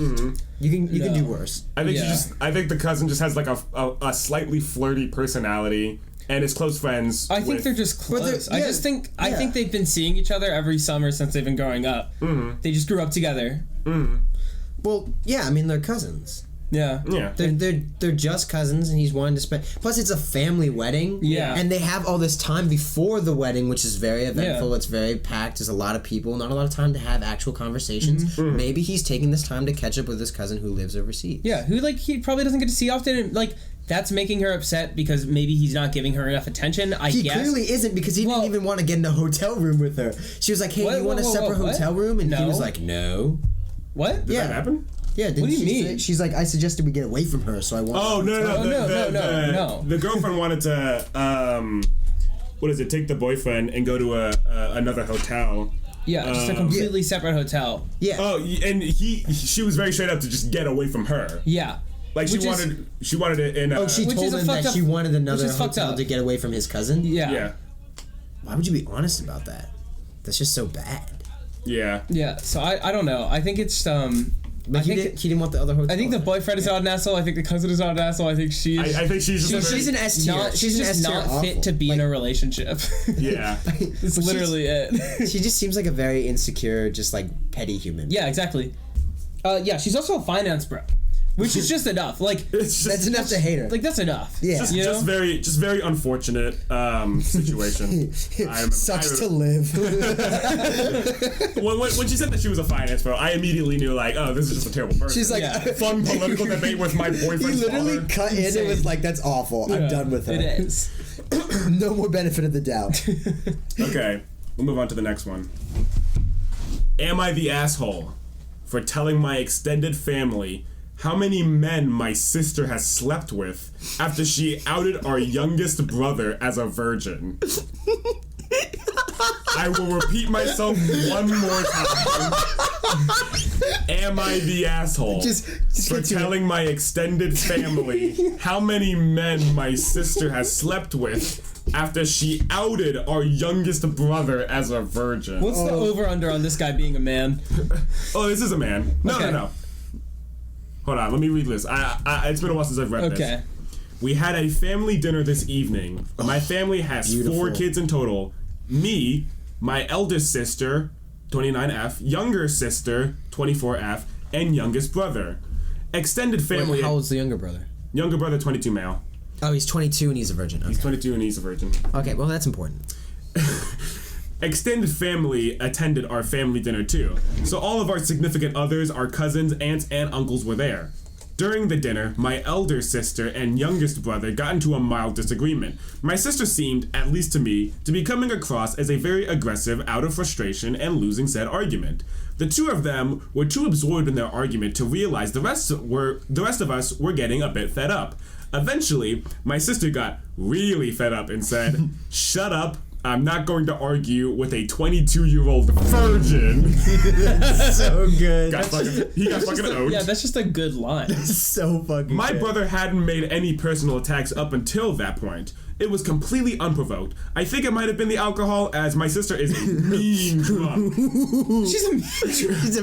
You can do worse. I think I think the cousin just has like a slightly flirty personality and is close friends. I think they're just close. I think they've been seeing each other every summer since they've been growing up. They just grew up together. Well, yeah, I mean, they're cousins. Yeah. Yeah. They're just cousins, and he's wanting to spend. Plus, it's a family wedding. Yeah. And they have all this time before the wedding, which is very eventful. Yeah. It's very packed. There's a lot of people. Not a lot of time to have actual conversations. Maybe he's taking this time to catch up with his cousin who lives overseas. Yeah, who, like, he probably doesn't get to see often, and, like, that's making her upset because maybe he's not giving her enough attention, I guess. He clearly isn't, because he didn't even want to get in a hotel room with her. She was like, hey, you want a separate hotel room? And he was like, no. What? Did that happen? Yeah, what do you mean? She's like, I suggested we get away from her, so I want. Oh no! No. The girlfriend wanted to take the boyfriend and go to another hotel. Yeah, just a completely separate hotel. Yeah. Oh, and she was very straight up to just get away from her. Yeah. Like she wanted it in. She Which told is a him that fucked up- she wanted another which is fucked hotel up. to get away from his cousin. Yeah. Yeah. Why would you be honest about that? That's just so bad. Yeah. Yeah. So I don't know. I think it's But he didn't want the other hotel. I think the boyfriend is not an asshole. I think the cousin is not an asshole. I think she's. I think she's just. She's an S tier. She's just not fit to be in a relationship. Yeah. It's literally it. She just seems like a very insecure, just like petty human. Yeah, exactly. Yeah, she's also a finance bro, which is just enough. Like, That's enough to hate her. like that's enough. Yeah. Just very unfortunate situation. Sucks to live. When she said that she was a finance bro, I immediately knew like, oh, this is just a terrible person. She's like, fun political debate with my boyfriend's he literally father. cut in and was like, that's awful. I'm done with her. It is. No more benefit of the doubt. Okay, we'll move on to the next one. Am I the asshole for telling my extended family how many men my sister has slept with after she outed our youngest brother as a virgin? I will repeat myself one more time. Am I the asshole Just for get to telling my extended family how many men my sister has slept with after she outed our youngest brother as a virgin? What's the over/under on this guy being a man? Oh, this is a man. No. Hold on, let me read this. It's been a while since I've read this. Okay. We had a family dinner this evening. My family has Beautiful. 4 kids in total. Me, my eldest sister, 29F, younger sister, 24F, and youngest brother. Extended family. Wait, how old's the younger brother? Younger brother, 22 male. Oh, he's 22 and he's a virgin. Okay. He's 22 and he's a virgin. Okay, well, that's important. Extended family attended our family dinner too, so all of our significant others, our cousins, aunts, and uncles were there. During the dinner, my elder sister and youngest brother got into a mild disagreement. My sister seemed, at least to me, to be coming across as a very aggressive out of frustration and losing said argument. The two of them were too absorbed in their argument to realize the rest of us were getting a bit fed up. Eventually, my sister got really fed up and said, "Shut up. I'm not going to argue with a 22-year-old virgin." So good. He got fucking owned. Yeah, that's just a good line. So fucking My good. brother hadn't made any personal attacks up until that point. It was completely unprovoked. I think it might have been the alcohol, as my sister is a mean drunk. She's a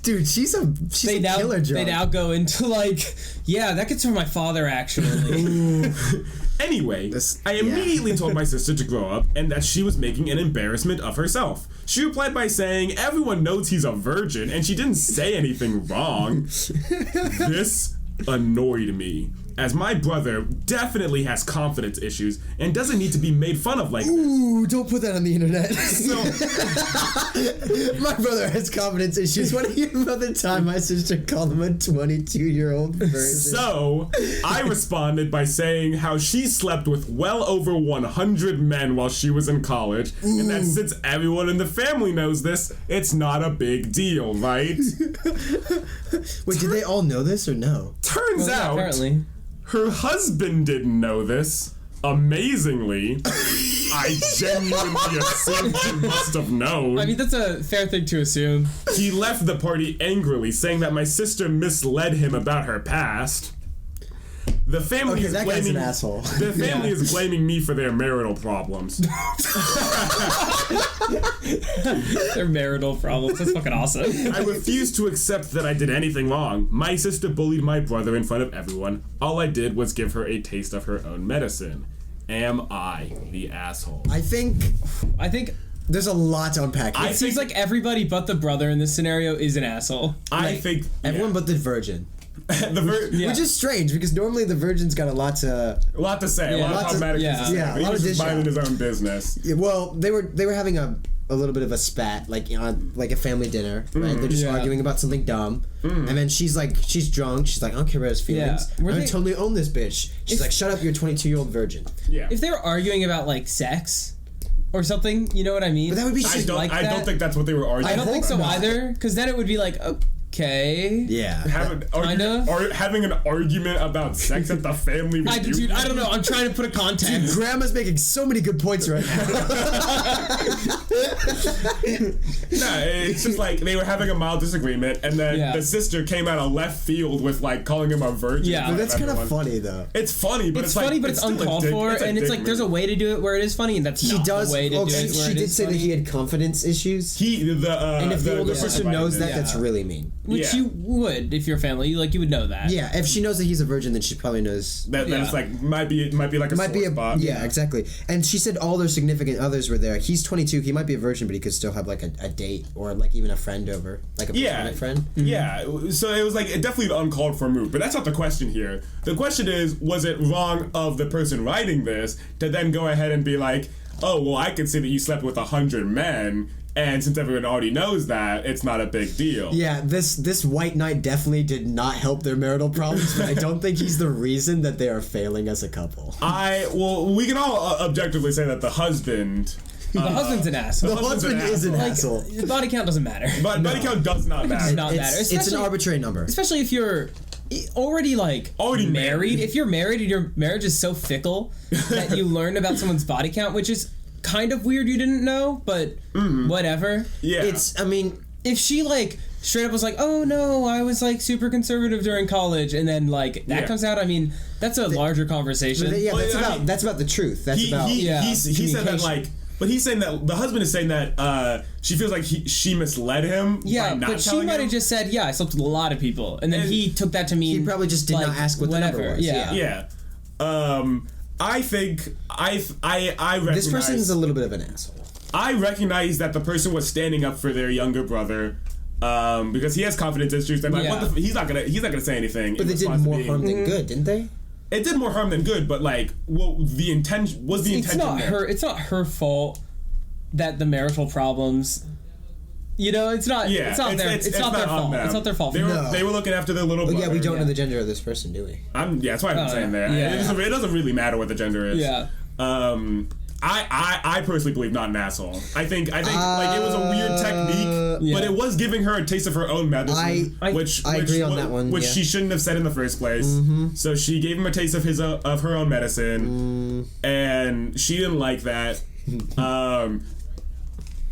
Dude, she's a killer drunk. They now go into yeah, that gets from my father actually. Anyway, I immediately told my sister to grow up and that she was making an embarrassment of herself. She replied by saying everyone knows he's a virgin and she didn't say anything wrong. This annoyed me, as my brother definitely has confidence issues and doesn't need to be made fun of like this. Ooh, don't put that on the internet. So, my brother has confidence issues. What do you hear about the time my sister called him a 22-year-old virgin? So, I responded by saying how she slept with well over 100 men while she was in college, and that since everyone in the family knows this, it's not a big deal, right? Wait, did they all know this or no? Turns out, apparently. her husband didn't know this. Amazingly, I genuinely assumed he must have known. I mean, that's a fair thing to assume. He left the party angrily, saying that my sister misled him about her past. The family is that guy's blaming an asshole. The family is blaming me for their marital problems. Their marital problems. That's fucking awesome. I refuse to accept that I did anything wrong. My sister bullied my brother in front of everyone. All I did was give her a taste of her own medicine. Am I the asshole? I think there's a lot to unpack here. It seems like everybody but the brother in this scenario is an asshole. I think Everyone but the virgin. Which is strange because normally the virgin's got a lot to say, a lot of problematic things to say. a He lot was of just dish minding out. his own business. Yeah, well, they were having a little bit of a spat, like like a family dinner, right? They're just arguing about something dumb, and then she's drunk. She's like, I don't care about his feelings. Yeah. I totally own this bitch. She's like, shut up, you're a 22-year-old virgin. Yeah. If they were arguing about sex or something, you know what I mean? But that would be I don't think that's what they were arguing. I don't think so not. either, because then it would be like, okay. Yeah. Having an argument about sex at the family reunion. Dude, I don't know. I'm trying to put a context. Grandma's making so many good points right now. Nah, it's just like they were having a mild disagreement, and then the sister came out of left field with calling him a virgin. Yeah. But that's kind of funny though. It's funny, but It's funny, but it's still uncalled for, and it's like there's a way to do it where it is funny, and that's not the way to do it where she it did is say funny. that he had confidence issues. And if the older sister knows that, Yeah. that's really mean. Which you would if you're family, you would know that. Yeah, if she knows that he's a virgin, then she probably knows. That's might be like a sore spot. Yeah, exactly. And she said all their significant others were there. He's 22. He might be a virgin, but he could still have a date or even a friend over, like a platonic friend. Yeah. So it was definitely an uncalled for move, but that's not the question here. The question is, was it wrong of the person writing this to then go ahead and be like, oh well, I can see that you slept with 100 men. And since everyone already knows that, it's not a big deal. Yeah, this white knight definitely did not help their marital problems, but I don't think he's the reason that they are failing as a couple. We can all objectively say that the husband... The husband's an asshole. The husband is an asshole. The body count doesn't matter. But body count does not matter. It does not matter. It's an arbitrary number. Especially if you're already married. If you're married and your marriage is so fickle that you learn about someone's body count, which is kind of weird you didn't know, but whatever. Yeah. If she straight up was like, oh no, I was super conservative during college, and then that comes out, that's a larger conversation. That's about the truth. He said that but he's saying that the husband is saying that she feels like she misled him. Yeah, by not but she telling might him. have just said, yeah, I slept with a lot of people, and then he took that to mean he probably just did not ask what the number was. Yeah. I think I recognize this person's a little bit of an asshole. I recognize that the person was standing up for their younger brother because he has confidence issues. And he's not gonna say anything. But they did more harm than good, didn't they? it did more harm than good. But like, well, the intention was the intention. It's not her fault that the marital problems. You know, it's not. Yeah, it's not their fault. It's not their fault. They were looking after their little brother. Yeah, we don't know the gender of this person, do we? That's why I'm saying that. Yeah. It doesn't really matter what the gender is. Yeah. I personally believe not an asshole. I think like it was a weird technique, but it was giving her a taste of her own medicine, which I agree on that one. Which she shouldn't have said in the first place. Mm-hmm. So she gave him a taste of her own medicine, and she didn't like that.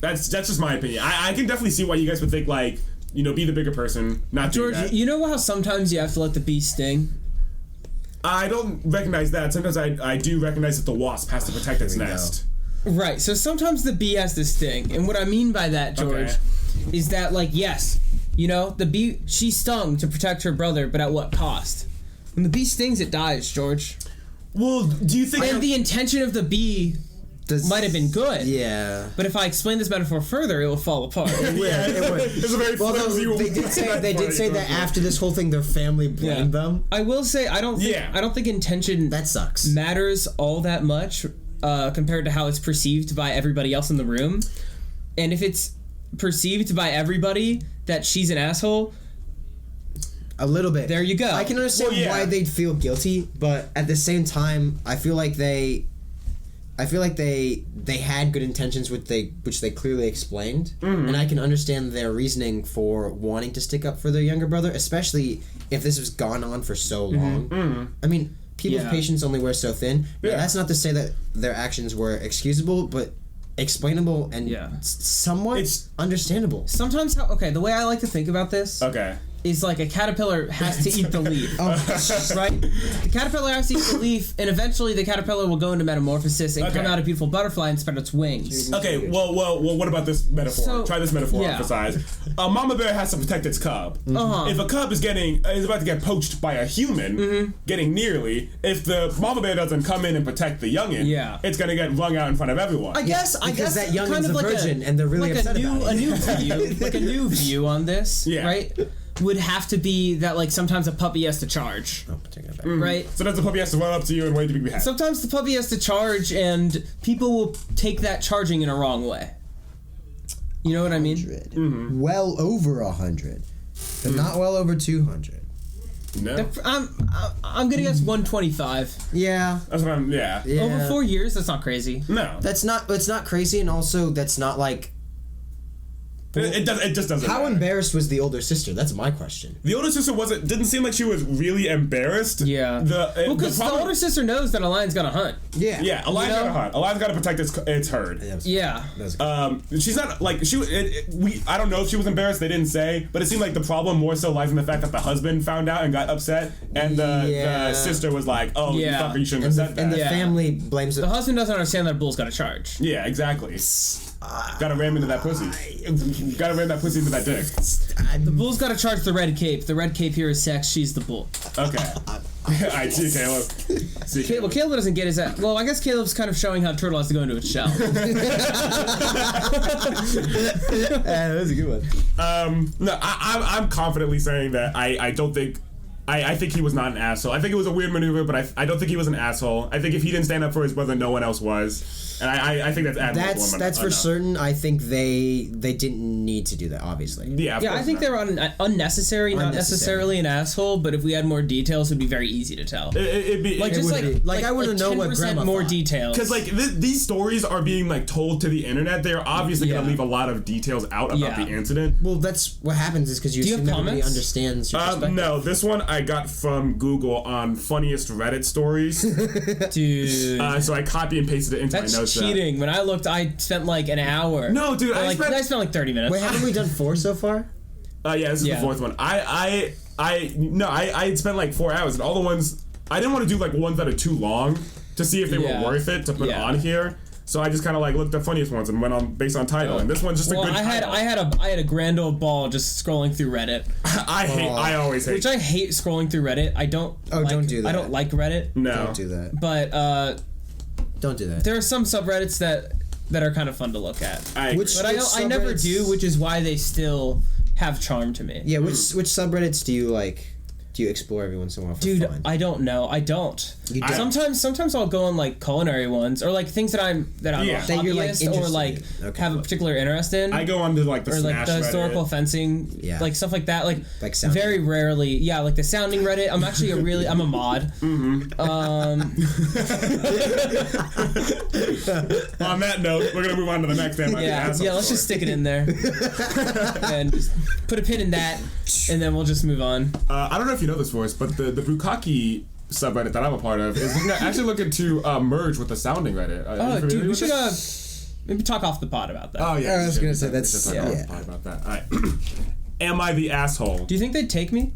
That's just my opinion. I can definitely see why you guys would think like, you know, be the bigger person, not do that. George, you know how sometimes you have to let the bee sting? I don't recognize that. Sometimes I do recognize that the wasp has to protect its nest. Right, so sometimes the bee has to sting. And what I mean by that, George, is that, like, yes, you know, the bee, she stung to protect her brother, but at what cost? When the bee stings, it dies, George. Well, do you think... And the intention of the bee might have been good. Yeah. But if I explain this metaphor further, it will fall apart. It would. It's a very they did say that after this whole thing, their family blamed them. I will say, I don't think intention that sucks matters all that much compared to how it's perceived by everybody else in the room. And if it's perceived by everybody that she's an asshole, a little bit. There you go. I can understand why they'd feel guilty, but at the same time, I feel like they had good intentions, which they clearly explained, and I can understand their reasoning for wanting to stick up for their younger brother, especially if this has gone on for so long. I mean, people's patience only wears so thin. Now, that's not to say that their actions were excusable, but explainable and somewhat understandable. Sometimes, the way I like to think about this is like a caterpillar has to eat the leaf, right? The caterpillar has to eat the leaf, and eventually the caterpillar will go into metamorphosis and come out a beautiful butterfly and spread its wings. Okay, well, what about this metaphor? Try this metaphor on for size. A mama bear has to protect its cub. If a cub is about to get poached by a human, getting nearly, if the mama bear doesn't come in and protect the youngin, it's gonna get wrung out in front of everyone. I guess that youngin's kind of a virgin, and they're really upset about it. A new view on this, right? Would have to be that, like, sometimes a puppy has to charge. Oh, take it back. Right? Sometimes the puppy has to run up to you and wait to be beheaded. Sometimes the puppy has to charge, and people will take that charging in a wrong way. You know what I mean? Well over 100, but not well over 200. No. I'm gonna guess 125. Yeah. That's what I'm. Yeah. Over 4 years, that's not crazy. No. It's not crazy, and also that's not like. It just doesn't. How matter. Embarrassed was the older sister? That's my question. The older sister didn't seem like she was really embarrassed. Yeah. Because the older sister knows that a lion's gonna hunt. Yeah. Yeah. A lion's gotta hunt. A lion's gotta protect its herd. Yeah. She's not like I don't know if she was embarrassed. They didn't say, but it seemed like the problem more so lies in the fact that the husband found out and got upset, and the sister was like, "Oh, you fucker, you shouldn't have said that." And the family blames it. The husband doesn't understand that a bull's gotta charge. Yeah. Exactly. Gotta ram into that pussy. Gotta ram that pussy into that dick. The bull's gotta charge the red cape. The red cape here is sex. She's the bull. Okay. I see Caleb. Well, Caleb doesn't get his ass. Well, I guess Caleb's kind of showing how a turtle has to go into its shell. That's a good one. No, I'm confidently saying that I don't think. I think he was not an asshole. I think it was a weird maneuver, but I don't think he was an asshole. I think if he didn't stand up for his brother, no one else was. And I think that's admirable. That's for certain. I think they didn't need to do that, obviously. Yeah, I think they were unnecessary, not necessarily an asshole, but if we had more details, it would be very easy to tell. It'd be I want to know what grandma more thought. details. Because these stories are being like told to the internet. They're obviously going to leave a lot of details out about the incident. Well, that's what happens is because you assume everybody understands your perspective. No, this one I got from Google on funniest Reddit stories. Dude. So I copy and pasted it into my notes. Cheating. When I looked, I spent like an hour. No, dude, I spent like 30 minutes. Wait, haven't we done 4 so far? Yeah, this is the 4th one. I had spent like 4 hours, and all the ones I didn't want to do like ones that are too long to see if they were worth it to put on here. So I just kind of like looked at the funniest ones and went on based on title, and this one's just a good title. I had a grand old ball just scrolling through Reddit. I always hate. Which I hate scrolling through Reddit. I don't. Don't do that. I don't like Reddit. No, don't do that. But don't do that. There are some subreddits that are kind of fun to look at. I never do, which is why they still have charm to me. Yeah, which subreddits do you like? do you explore every once in a while for Dude, fun? I don't know. I don't. You don't? Sometimes I'll go on like culinary ones or like things that I'm a That you're, like, hobbyist or like interested in. Okay. have a particular interest in. I go on to like the or like Smash the historical Reddit. fencing, like stuff like that. Like sounding. very rarely, like the sounding Reddit. I'm actually I'm a mod. Mm-hmm. On that note, we're gonna move on to the next thing. Yeah, let's just stick it in there and just put a pin in that, and then we'll just move on. I don't know if you know this, Forrest, but the Bukkake subreddit that I'm a part of is actually looking to merge with the sounding Reddit. Oh, dude, we should maybe talk off the pod about that. Oh yeah, I was gonna say that's off the pod about that. All right. Am I the asshole? Do you think they'd take me?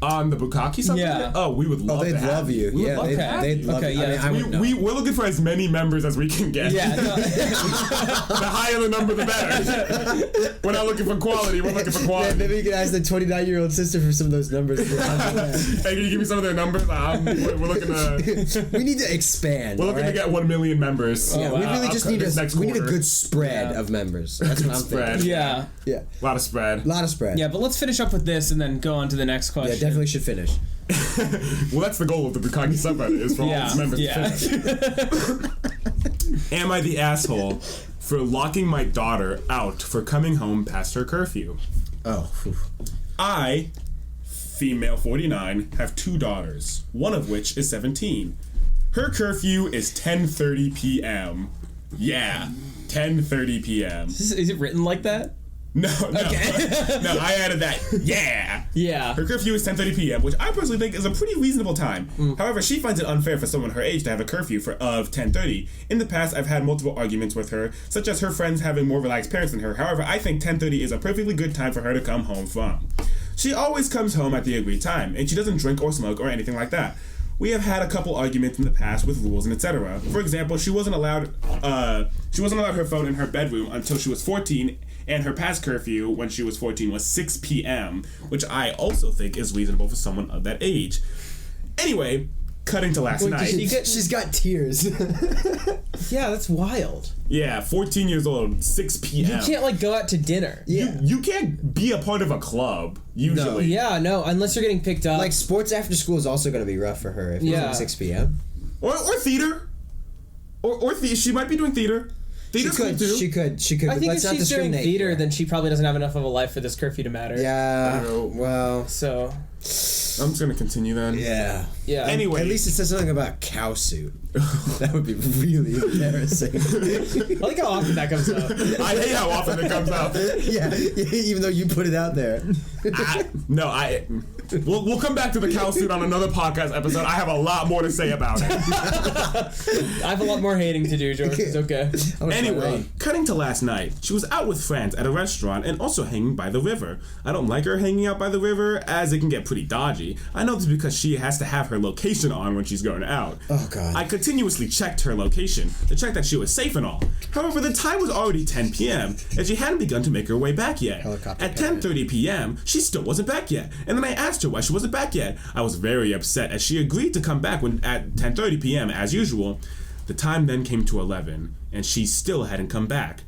On the Bukkake subreddit? Yeah. Oh, we would love they'd to have love you. We would Yeah, love to have they'd you. love Okay, you. yeah, I mean, We're looking for as many members as we can get. Yeah, no. The higher the number, the better. We're not looking for quality. We're looking for Yeah, quality. maybe you can ask the 29-year-old sister for some of those numbers. Hey, can you give me some of their numbers? We're looking to. We need to expand. We're looking to get 1 million members. Yeah, we really just need we need a good spread Yeah. of members. That's what I'm Spread. thinking. Yeah. Yeah, A lot of spread. a lot of spread. Yeah, but let's finish up with this and then go on to the next question. Yeah, definitely should finish. Well, that's the goal of the Bukkake subreddit, is for all its members to finish. Am I the asshole for locking my daughter out for coming home past her curfew? Oh. Whew. I, female 49, have 2 daughters, one of which is 17. Her curfew is 10:30 p.m. Yeah, 10:30 p.m. Is it written like that? No. Okay. No, I added that. Yeah. Yeah. Her curfew is 10:30 p.m., which I personally think is a pretty reasonable time. However, she finds it unfair for someone her age to have a curfew of 10:30. In the past, I've had multiple arguments with her, such as her friends having more relaxed parents than her. However, I think 10:30 is a perfectly good time for her to come home from. She always comes home at the agreed time, and she doesn't drink or smoke or anything like that. We have had a couple arguments in the past with rules and etc. For example, she wasn't allowed her phone in her bedroom until she was 14, and her past curfew when she was 14 was 6 p.m., which I also think is reasonable for someone of that age. Anyway, cutting to last night. She's got tears. Yeah, that's wild. Yeah, 14 years old, 6 p.m. You can't like go out to dinner. Yeah. You can't be a part of a club, usually. Yeah, no, unless you're getting picked up. Like, sports after school is also going to be rough for her if it's like 6 p.m. Or theater. Or she might be doing theater. Theater's cool too. She could. I think if Let's not she's doing discriminate theater, here. then she probably doesn't have enough of a life for this curfew to matter. Yeah, well... So... I'm just gonna continue then. Yeah. Yeah. Anyway. At least it says something about cow suit. That would be really embarrassing. I like how often that comes up. I hate how often it comes up. Yeah, even though you put it out there. We'll come back to the cow suit on another podcast episode. I have a lot more to say about it. I have a lot more hating to do, George. It's okay. Anyway, cutting to last night, she was out with friends at a restaurant and also hanging by the river. I don't like her hanging out by the river, as it can get pretty dodgy. I know this because she has to have her location on when she's going out. Oh, God. I continuously checked her location to check that she was safe and all. However, the time was already 10 p.m. and she hadn't begun to make her way back yet. Helicopter At parent. 10:30 p.m., she still wasn't back yet. And then I asked her why she wasn't back yet. I was very upset as she agreed to come back at 10:30 p.m. as usual. The time then came to 11 and she still hadn't come back.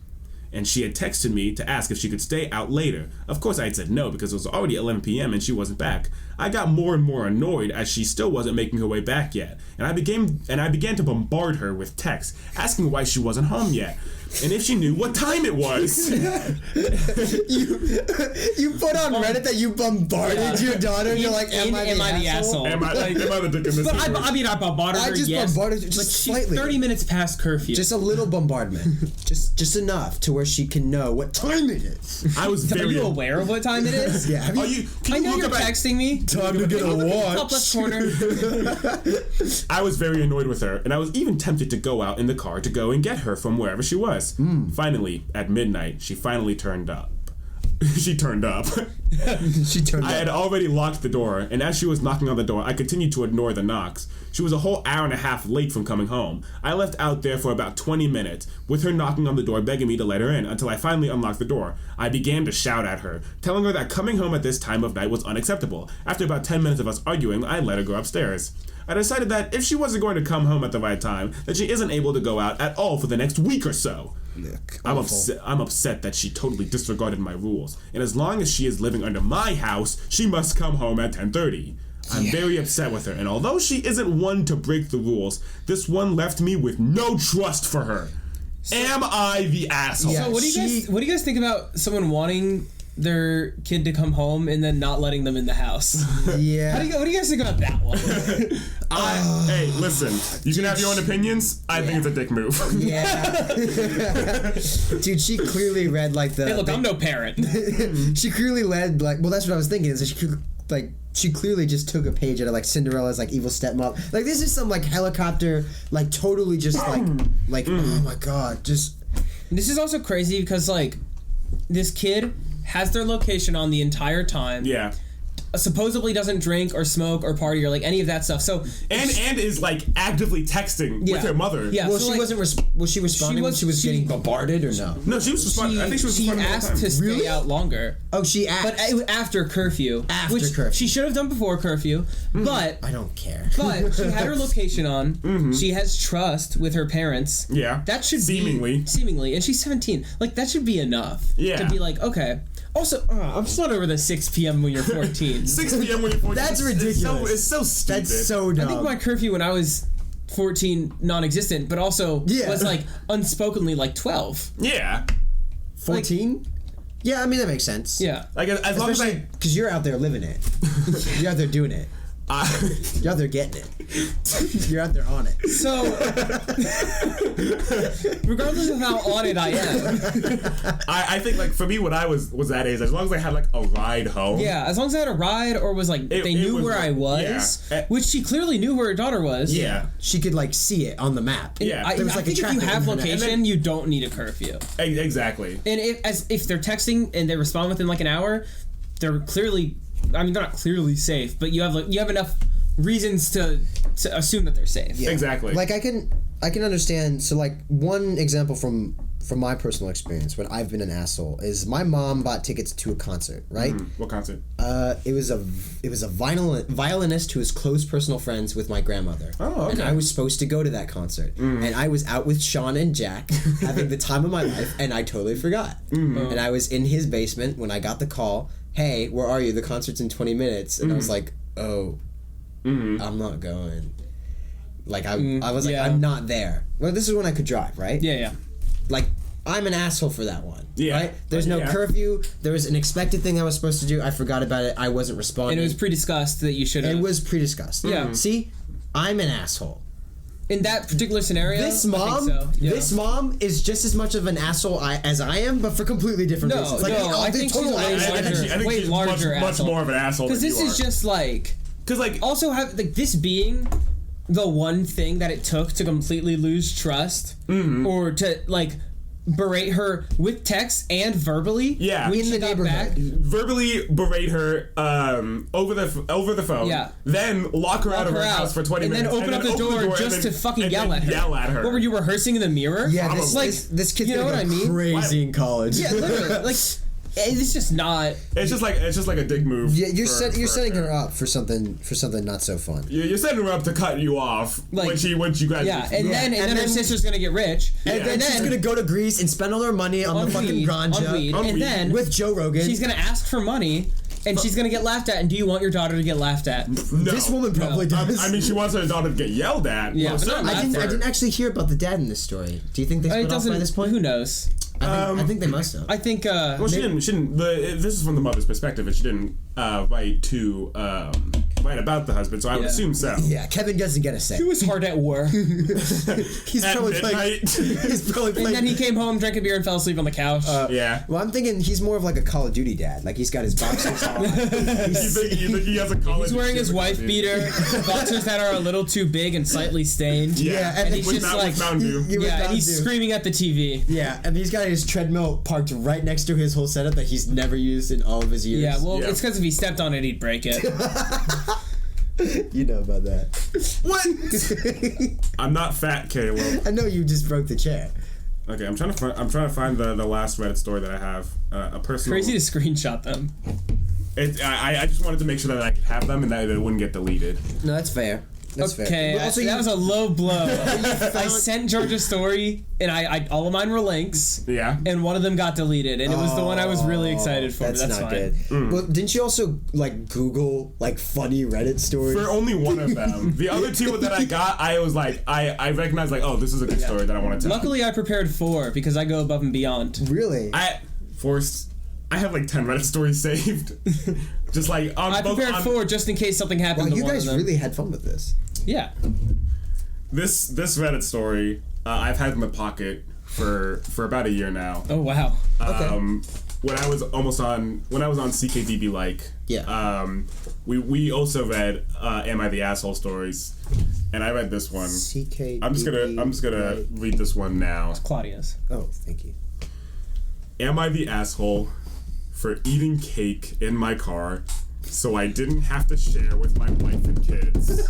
And she had texted me to ask if she could stay out later. Of course I had said no because it was already 11 p.m. and she wasn't back. I got more and more annoyed as she still wasn't making her way back yet. And I began to bombard her with texts asking why she wasn't home yet. And if she knew what time it was. You put on Reddit that you bombarded your daughter and you're like, am I the asshole? Am I the dick in this But situation? I mean, I bombarded her, I just yes. bombarded her just but slightly. she's 30 minutes past curfew. Just a little bombardment. just enough to where she can know what time it is. I was Are very... you aware of what time it is? Yeah, have you... I know you're texting me. Time to get a Top watch. left corner. I was very annoyed with her, and I was even tempted to go out in the car to go and get her from wherever she was. Finally, at midnight, she finally turned up. She turned up. She turned I had already locked the door, and as she was knocking on the door, I continued to ignore the knocks. She was a whole hour and a half late from coming home. I left out there for about 20 minutes, with her knocking on the door begging me to let her in, until I finally unlocked the door. I began to shout at her, telling her that coming home at this time of night was unacceptable. After about 10 minutes of us arguing, I let her go upstairs. I decided that if she wasn't going to come home at the right time, that she isn't able to go out at all for the next week or so. I'm upset that she totally disregarded my rules, and as long as she is living under my house, she must come home at 10:30. I'm very upset with her, and although she isn't one to break the rules, this one left me with no trust for her. Am I the asshole? So what do you guys think about someone wanting their kid to come home and then not letting them in the house? Yeah. What do you guys think about that one? Hey, listen. You can have your own opinions. I think it's a dick move. Yeah. Dude, she clearly read like the. Hey, look, I'm no parent. She clearly read like. Well, that's what I was thinking. Is that she clearly just took a page out of like Cinderella's like evil stepmom. Like this is some like helicopter, like totally just like oh my god, just. This is also crazy because like this kid has their location on the entire time. Yeah. Supposedly doesn't drink or smoke or party or like any of that stuff. So and is like actively texting with her mother. Yeah. Well, so, she wasn't. Was she responding when she was getting bombarded or no? No, she was responding. I think she was responding all the asked time. to stay out longer. Oh, she asked. But it was after curfew. Curfew. She should have done before curfew. But I don't care. But she had her location on. She has trust with her parents. Yeah. That should seemingly. And she's 17. Like that should be enough. Yeah. To be like, okay. Also, I'm just not over the 6 p.m. when you're 14. 6 p.m. when you're 14. That's ridiculous. It's so stupid. That's so dumb. I think my curfew when I was 14 non-existent, but also was like unspokenly like 12. Yeah. 14? Yeah, I mean that makes sense. Yeah. Like as long as because you're out there living it. You're out there doing it. You're out there getting it. You're out there on it. So, regardless of how on it I am, I think like for me when I was that age, as long as I had like a ride home. Yeah, as long as I had a ride or was like they knew where I was, which she clearly knew where her daughter was. Yeah, she could like see it on the map. Yeah, I think if you have location, you don't need a curfew. Exactly. And if they're texting and they respond within like an hour, they're clearly. I mean, they're not clearly safe, but you have enough reasons to assume that they're safe. Yeah. Exactly. Like I can understand. So like one example from my personal experience when I've been an asshole is my mom bought tickets to a concert. Right. What concert? It was a violinist who was close personal friends with my grandmother. Oh, okay. And I was supposed to go to that concert, and I was out with Sean and Jack having the time of my life, and I totally forgot. And I was in his basement when I got the call. Hey, where are you? The concert's in 20 minutes. And I was like, oh, I'm not going. Like, I was like, I'm not there. Well, this is when I could drive, right? Yeah. Like, I'm an asshole for that one. Yeah. Right? There's no curfew. There was an expected thing I was supposed to do. I forgot about it. I wasn't responding. And it was pre-discussed that you should have. It was pre-discussed. Yeah. See? I'm an asshole. In that particular scenario, this mom, this mom is just as much of an asshole as I am, but for completely different reasons. Like, I think she's a way larger much more of an asshole. Because this is just like, also have like this being the one thing that it took to completely lose trust, or to like berate her with text and verbally. Yeah, in the neighborhood. Verbally berate her over the phone. Yeah. Then lock her out of her house for 20 minutes. And then open up the door just to fucking yell at her. What were you rehearsing in the mirror? Yeah, this kid's you know what I mean? Crazy in college. Yeah, literally. Like, it's just not. It's just like a dick move. Yeah, you're setting her up for something not so fun. You're setting her up to cut you off when she graduates. Yeah, and then her sister's gonna get rich, and then she's gonna go to Greece and spend all her money on the fucking ganja, and then with Joe Rogan, she's gonna ask for money. And she's gonna get laughed at. And do you want your daughter to get laughed at? No. This woman probably does. I mean, she wants her daughter to get yelled at. Yeah, but I didn't actually hear about the dad in this story. Do you think they split off by this point? Who knows? I think they must have. I think. Well, she didn't. This is from the mother's perspective, and she didn't write about the husband. So I would assume so. Yeah, Kevin doesn't get a say. He was hard at war. He's probably playing. And then he came home, drank a beer, and fell asleep on the couch. Yeah. Well, I'm thinking he's more of like a Call of Duty dad. Like he's got his boxers on. You think he has a college? He's wearing his wife beater, boxers that are a little too big and slightly stained. Yeah, and he's just like, and he's screaming at the TV. Yeah, and he's got his treadmill parked right next to his whole setup that he's never used in all of his years. Yeah, well, it's because if he stepped on it, he'd break it. You know about that. What? I'm not fat, Caleb. I know you just broke the chair. Okay, I'm trying to find the last Reddit story that I have. A personal. Crazy to screenshot them. I just wanted to make sure that I could have them and that it wouldn't get deleted. No, that's fair. That's okay, fair. But also that was a low blow. I sent George a story, and I all of mine were links. Yeah. And one of them got deleted, and it was the one I was really excited for. That's That's not fine. good. But didn't you also like Google like funny Reddit stories? For only one of them. The other two that I got, I was like, I recognized like, oh, this is a good story that I want to tell. Luckily, I prepared 4 because I go above and beyond. Really? Forrest, I have like 10 Reddit stories saved. Just like on I prepared 4 just in case something happened. Wow, to you one guys of them. really had fun with this. Yeah. This Reddit story, I've had in the pocket for about a year now. Oh wow. When I was on CKDB we also read Am I the Asshole stories, and I read this one. CKDB. I'm just gonna read this one now. Claudia's. Oh, thank you. Am I the asshole for eating cake in my car so I didn't have to share with my wife and kids?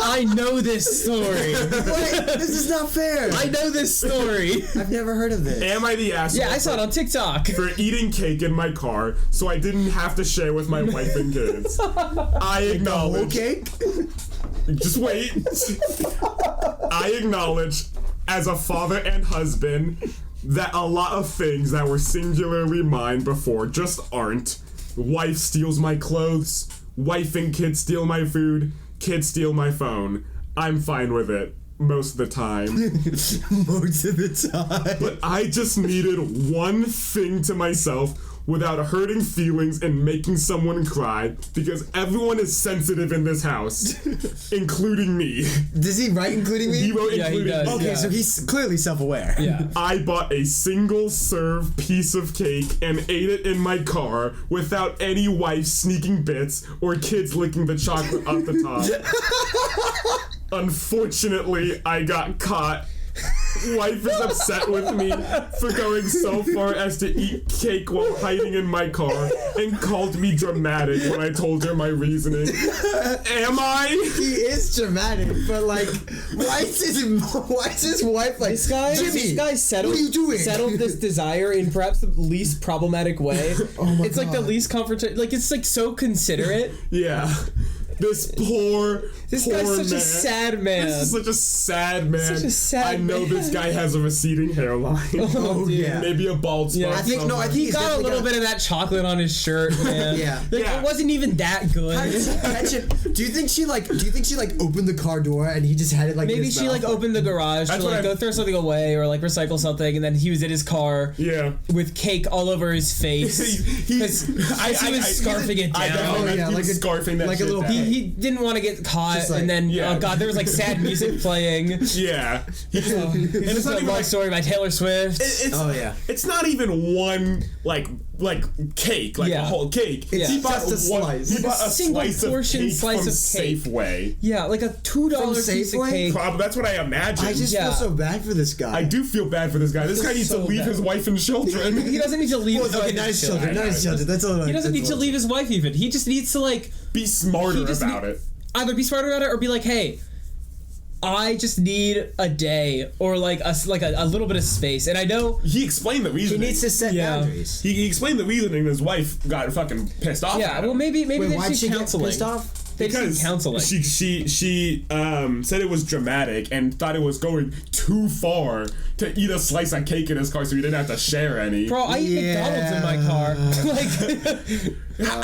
I know this story. Wait, this is not fair. I know this story. I've never heard of this. Am I the asshole? Yeah, I saw it on TikTok. For eating cake in my car so I didn't have to share with my wife and kids. I acknowledge. Okay. Just wait. I acknowledge, as a father and husband, that a lot of things that were singularly mine before just aren't. Wife steals my clothes. Wife and kids steal my food. Kids steal my phone. I'm fine with it. Most of the time. Most of the time. But I just needed one thing to myself without hurting feelings and making someone cry, because everyone is sensitive in this house, including me. Does he write including me? He wrote Yeah, he including does. me. Okay, Yeah. so he's clearly self-aware. Yeah. I bought a single serve piece of cake and ate it in my car without any wife sneaking bits or kids licking the chocolate off the top. Unfortunately, I got caught. Wife is upset with me for going so far as to eat cake while hiding in my car and called me dramatic when I told her my reasoning. Am I? He is dramatic, but like, why is his wife like, This guy settled, what are you doing? settled this desire in perhaps the least problematic way. Oh my It's like the least comfort. Like it's like so considerate. Yeah. This poor This poor guy's such man. a sad man. This is such a sad man. Such a sad I know man. this guy has a receding hairline. Oh, dude. yeah. Maybe a bald spot. Yeah, I think somewhere. he's He got a definitely little bit of that chocolate on his shirt, man. Yeah. Like, Yeah. It wasn't even that good. How did he catch it? Do you think she opened the car door and he just had it like in Maybe his she mouth? like opened the garage That's to what like I- go throw something away or like recycle something, and then he was in his car Yeah. with cake all over his face. He was scarfing it I down. know, Oh, yeah, he like was a- scarfing that like a shit little down. He didn't want to get caught, Just like- and then Yeah. oh god, there was like sad music playing. Yeah. He just, and This it's is not a even love like, story by Taylor Swift. it's, Oh, yeah. It's not even one like cake, like Yeah. a whole cake. It's He bought just a one, slice. He Like bought a single portion slice from of cake. Safeway. Yeah, like a $2 piece of Safeway? cake. Probably that's what I imagine. I just Yeah. feel so bad for this guy. I do feel bad for this guy. This guy needs to so leave bad. his wife and children. He doesn't need to leave his Okay, wife. not his and children. Not his children. That's all. He doesn't need to leave his wife even. He just needs to like Be smarter He just about need- it. either be smarter about it or be like, hey, I just need a day or like a little bit of space. And I know He explained the He reasoning. needs to set Yeah. boundaries. He explained the reasoning. His wife got fucking pissed off. yeah, at well him. maybe Wait, they why'd just she need get counseling. pissed off? They just need because counseling. she said it was dramatic and thought it was going too far to eat a slice of cake in his car, so he didn't have to share any. Bro, I eat McDonald's in my car. Like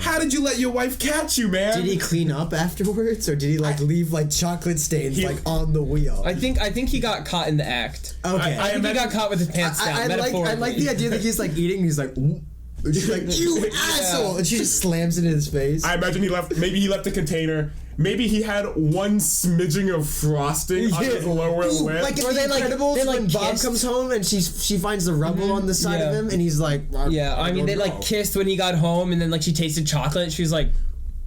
How did you let your wife catch you, man? Did he clean up afterwards, or did he like leave like chocolate stains He- like on the wheel? I think he got caught in the act. Okay. I think he got caught with his pants down. I metaphorically. like the idea that he's like eating. And he's like, "Ooh." And she's like, "You asshole!" And she just slams it in his face. I imagine maybe he left a container. Maybe he had one smidging of frosting on his lower Ooh, lip. like in Or The they, like- Incredibles they, like, when Bob kissed. comes home and she finds the rubble on the side of Yeah. him, and he's like, Yeah, I mean they don't like know." kissed when he got home, and then like she tasted chocolate. She was like,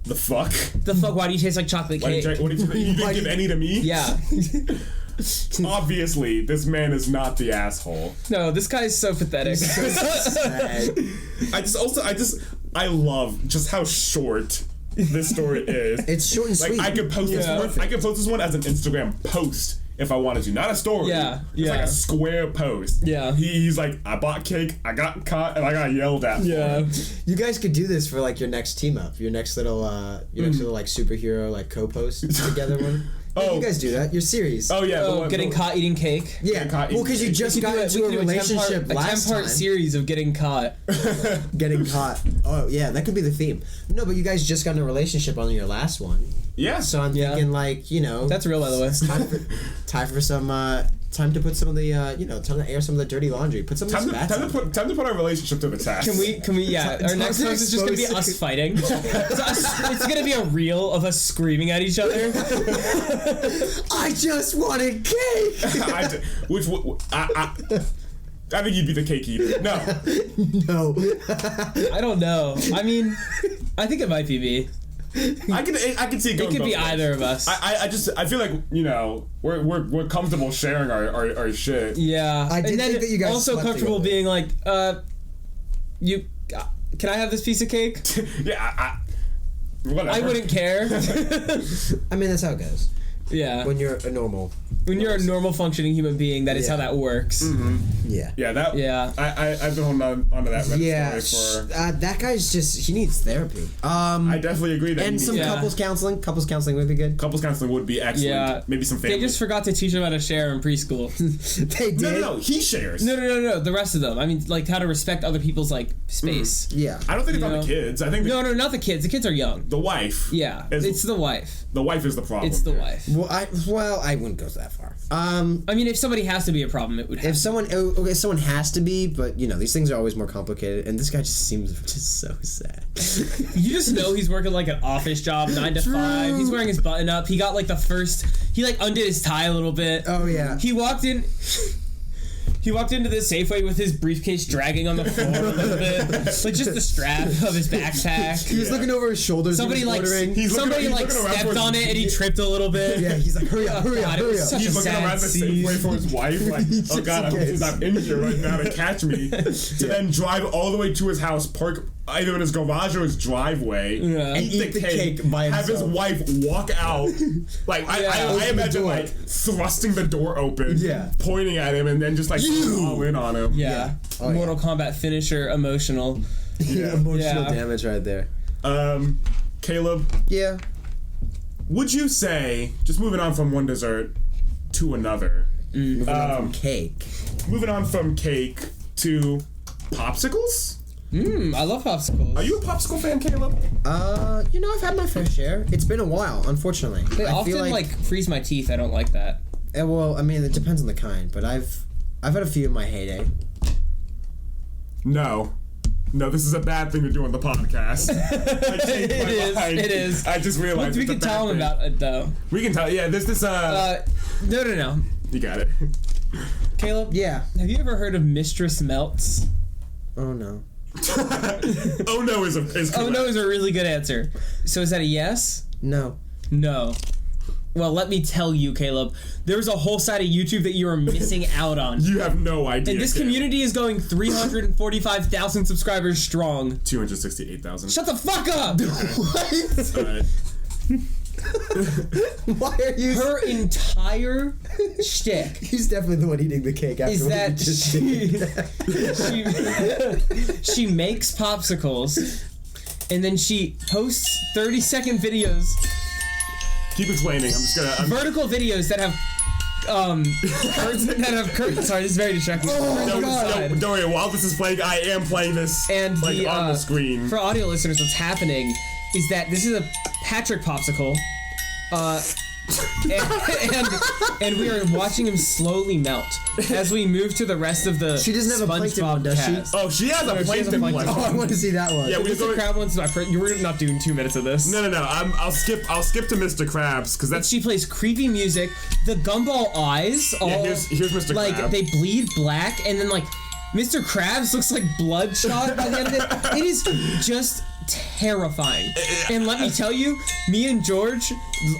The fuck? "The fuck? Why do you taste like chocolate Why cake?" did you didn't give any to me? Yeah. Obviously, this man is not the asshole. No, this guy is so pathetic. Sad. I love just how short this story is. It's short and Like sweet. I could post this Yeah. one. I could post this one as an Instagram post if I wanted to. Not a story. Yeah. It's like a square post. Yeah. He's like, I bought cake, I got caught, and I got yelled at. Yeah. You guys could do this for like your next team up, your next little like superhero like co-post together one. You guys do that. Your series. Oh yeah. Getting caught eating cake. Yeah. Well, because you just got into a relationship last time. 10-part series of getting caught. Getting caught. Oh yeah, that could be the theme. No, but you guys just got in a relationship on your last one. Yeah. So I'm thinking like, you know, that's real, by the way. Time for some time to put some of the time to air some of the dirty laundry. Put some time to put our relationship to the test. Can we our next post is just gonna be us fighting. It's gonna be a reel of us screaming at each other. I just wanted cake. I think you'd be the cake eater. No. I don't know. I mean, I think it might be me. I can see it going. It could be either of us. I feel like, you know, we're comfortable sharing our shit. Yeah. I did think that you guys also comfortable together. being like, can I have this piece of cake? Yeah. Whatever. I wouldn't care. I mean, that's how it goes. Yeah. When you're a normal functioning human being, that is how that works. Mm-hmm. Yeah. Yeah. I've been holding on to that story for. That guy's he needs therapy. I definitely agree that. And some couples counseling. Couples counseling would be good. Couples counseling would be excellent. Yeah. Maybe some family. They just forgot to teach him how to share in preschool. They did. No. He shares. No. The rest of them. I mean, like how to respect other people's like space. Mm-hmm. Yeah. I don't think it's on the kids. I think no, not the kids. The kids are young. The wife. Yeah. It's the wife. The wife is the problem. It's the wife. Well, I wouldn't go that far. I mean, if somebody has to be a problem, it would have. If someone has to be, but you know, these things are always more complicated, and this guy just seems just so sad. You just know he's working like an office job, 9 to 5. He's wearing his button up. He got like he like undid his tie a little bit. Oh yeah. He walked into the Safeway with his briefcase dragging on the floor a little bit, like just the strap of his backpack. He was looking over his shoulders. Somebody stepped on it and he tripped a little bit. Yeah, he's like, hurry up. He's looking around the Safeway for his wife, like, oh god, I'm in here right now to catch me. To then drive all the way to his house, park either in his garage or his driveway, and eat the cake by himself. Have his wife walk out, like I imagine like thrusting the door open, pointing at him, and then just like all in on him. Yeah. Mortal Kombat finisher, emotional. Emotional damage right there. Caleb. Yeah. Would you say, just moving on from one dessert to another, moving on from cake to popsicles? I love popsicles. Are you a popsicle fan, Caleb? I've had my fair share. It's been a while, unfortunately. They often like freeze my teeth. I don't like that. Well, I mean, it depends on the kind, but I've had a few in my heyday. No, this is a bad thing to do on the podcast. It is. I just realized. We can tell them about it though. We can tell. Yeah, this. No. You got it. Caleb. Yeah. Have you ever heard of Mistress Melts? Oh no. Oh no is correct. Oh no is a really good answer. So is that a yes? No. Well, let me tell you, Caleb, there's a whole side of YouTube that you are missing out on. You have no idea. And this community is going 345,000 subscribers strong. 268,000. Shut the fuck up! What? Why are you? Her entire shtick. He's definitely the one eating the cake. After is that she makes popsicles, and then she posts 30-second videos. Keep explaining. I'm just gonna vertical videos that have curtains. Sorry, this is very distracting. Don't worry. While this is playing, I am playing this and on the screen. For audio listeners, what's happening is that this is a Patrick popsicle, and we are watching him slowly melt as we move to the rest of the. She doesn't have a plankton one, does she? Oh, she has a plankton one. Oh, I want to see that one. Yeah, Mr. Crab one's my first. We're not doing 2 minutes of this. No. I'll skip to Mr. Krabs because that's. She plays creepy music. The gumball eyes. Here's Mr. Krabs. Like they bleed black, and then like Mr. Krabs looks like bloodshot by the end of it. It is just terrifying. And let me tell you, me and George,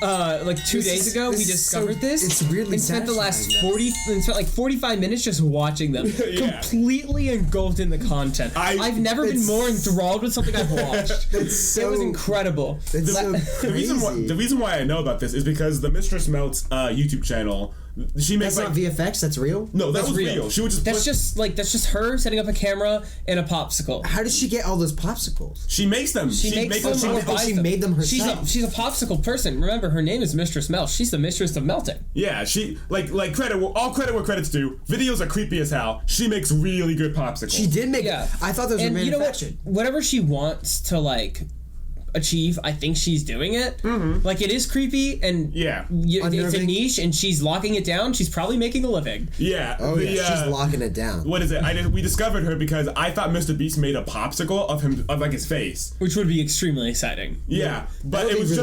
like 2 days ago, we discovered this. It's weirdly and spent the last 45 minutes just watching them, completely engulfed in the content. I've never been more enthralled with something I've watched. It was incredible. The reason why I know about this is because the Mistress Melts YouTube channel She makes That's not VFX. That's real. No, that was real. She would just. That's just her setting up a camera and a popsicle. How did she get all those popsicles? She makes them. She makes them or buys she them. made them herself. She's a popsicle person. Remember, her name is Mistress Melts. She's the mistress of melting. Yeah, she like credit. All credit where credit's due. Videos are creepy as hell. She makes really good popsicles. She did make. Yeah. I thought those were manufactured. You know what? Whatever she wants to like achieve, I think she's doing it. Mm-hmm. Like, it is creepy and it's a niche, and she's locking it down. She's probably making a living. Yeah. She's locking it down. What is it? We discovered her because I thought Mr. Beast made a popsicle of like his face, which would be extremely exciting. Yeah, but it was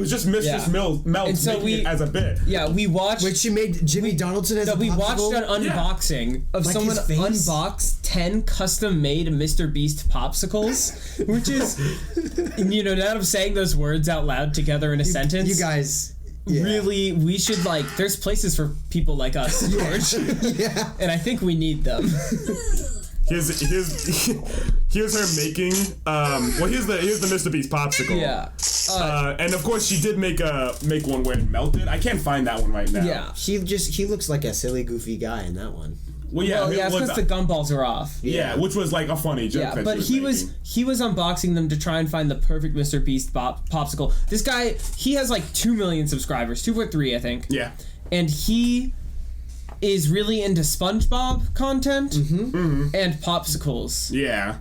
just Mistress Melts making it as a bit. Yeah, we watched. Which she made Jimmy Donaldson as a popsicle. We watched an unboxing of like someone unbox 10 custom-made Mr. Beast popsicles, which is, now I'm saying those words out loud together in a sentence. You guys... Yeah. Really, we should there's places for people like us, George. Yeah. And I think we need them. Here's her making here's the Mr. Beast popsicle. Yeah. And of course she did make one where it melted. I can't find that one right now. Yeah. He looks like a silly goofy guy in that one. Well, yeah, it's because the gumballs are off. Yeah, which was like a funny joke. Yeah, but he was unboxing them to try and find the perfect Mr. Beast popsicle. This guy, he has like 2 million subscribers, 2.3 I think. Yeah, and he is really into SpongeBob content and popsicles. Yeah.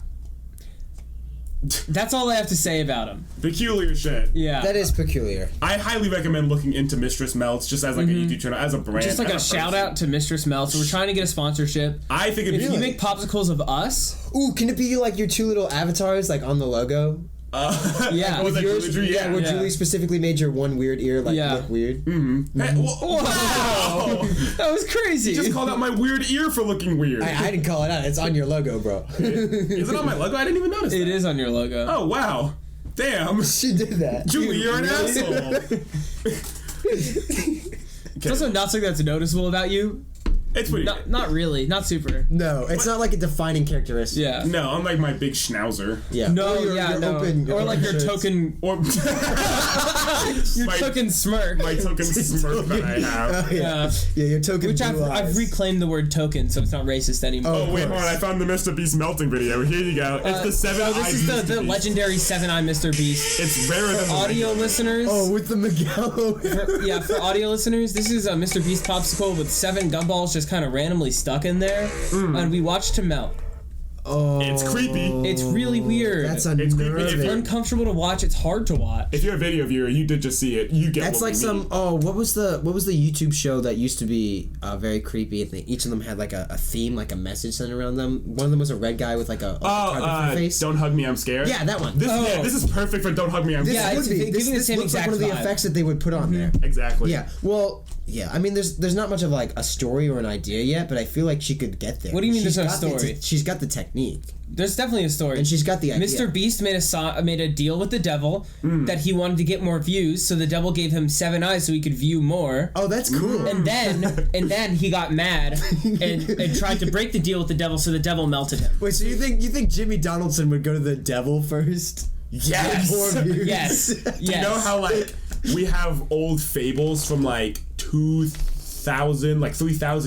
That's all I have to say about him. Peculiar shit. Yeah. That is peculiar. I highly recommend looking into Mistress Melts just as like a YouTube channel, as a brand. Just like a shout out to Mistress Melts. We're trying to get a sponsorship. I think if you make popsicles of us. Ooh, can it be like your 2 little avatars like on the logo? Yeah. With yours, where Julie specifically made your one weird ear look weird. Mm-hmm. Hey, wow. That was crazy. You just called out my weird ear for looking weird. I didn't call it out. It's on your logo, bro. Is it on my logo? I didn't even notice that. It is on your logo. Oh, wow. Damn. She did that. Julie, you're an asshole. It's also not something that's noticeable about you. It's pretty. Not really. Not super. No, it's not like a defining characteristic. Yeah. No, I'm like my big schnauzer. Yeah. No, open, or like your token. Or token smirk. My token smirk that I have. Yeah, your token. Which I've reclaimed the word token, so it's not racist anymore. Oh wait, hold on! I found the Mr. Beast melting video. Here you go. It's the 7-eyed. This is the legendary 7-eyed Mr. Beast. It's rarer than audio listeners. Oh, with the Miguel. For audio listeners, this is a Mr. Beast popsicle with 7 gumballs just kind of randomly stuck in there, and we watched him melt. Oh, it's creepy. It's really weird. That's unnerving. It's uncomfortable to watch. It's hard to watch. If you're a video viewer, you did just see it. You get. That's like some. Oh, what was the YouTube show that used to be very creepy? I think each of them had like a theme, like a message sent around them. One of them was a red guy with like a face. Don't hug me, I'm scared. Yeah, that one. This is perfect for Don't Hug Me, I'm scared. This looks like one of the effects that they would put on there. Exactly. Yeah. Well. Yeah, I mean, there's not much of like a story or an idea yet, but I feel like she could get there. What do you mean there's no story? She's got the technique. There's definitely a story, and she's got the idea. Mr. Beast made a deal with the devil that he wanted to get more views, so the devil gave him 7 eyes so he could view more. Oh, that's cool. And then he got mad and tried to break the deal with the devil, so the devil melted him. Wait, so you think Jimmy Donaldson would go to the devil first? Yes. More views? Yes. Do you know how like we have old fables from like 3,000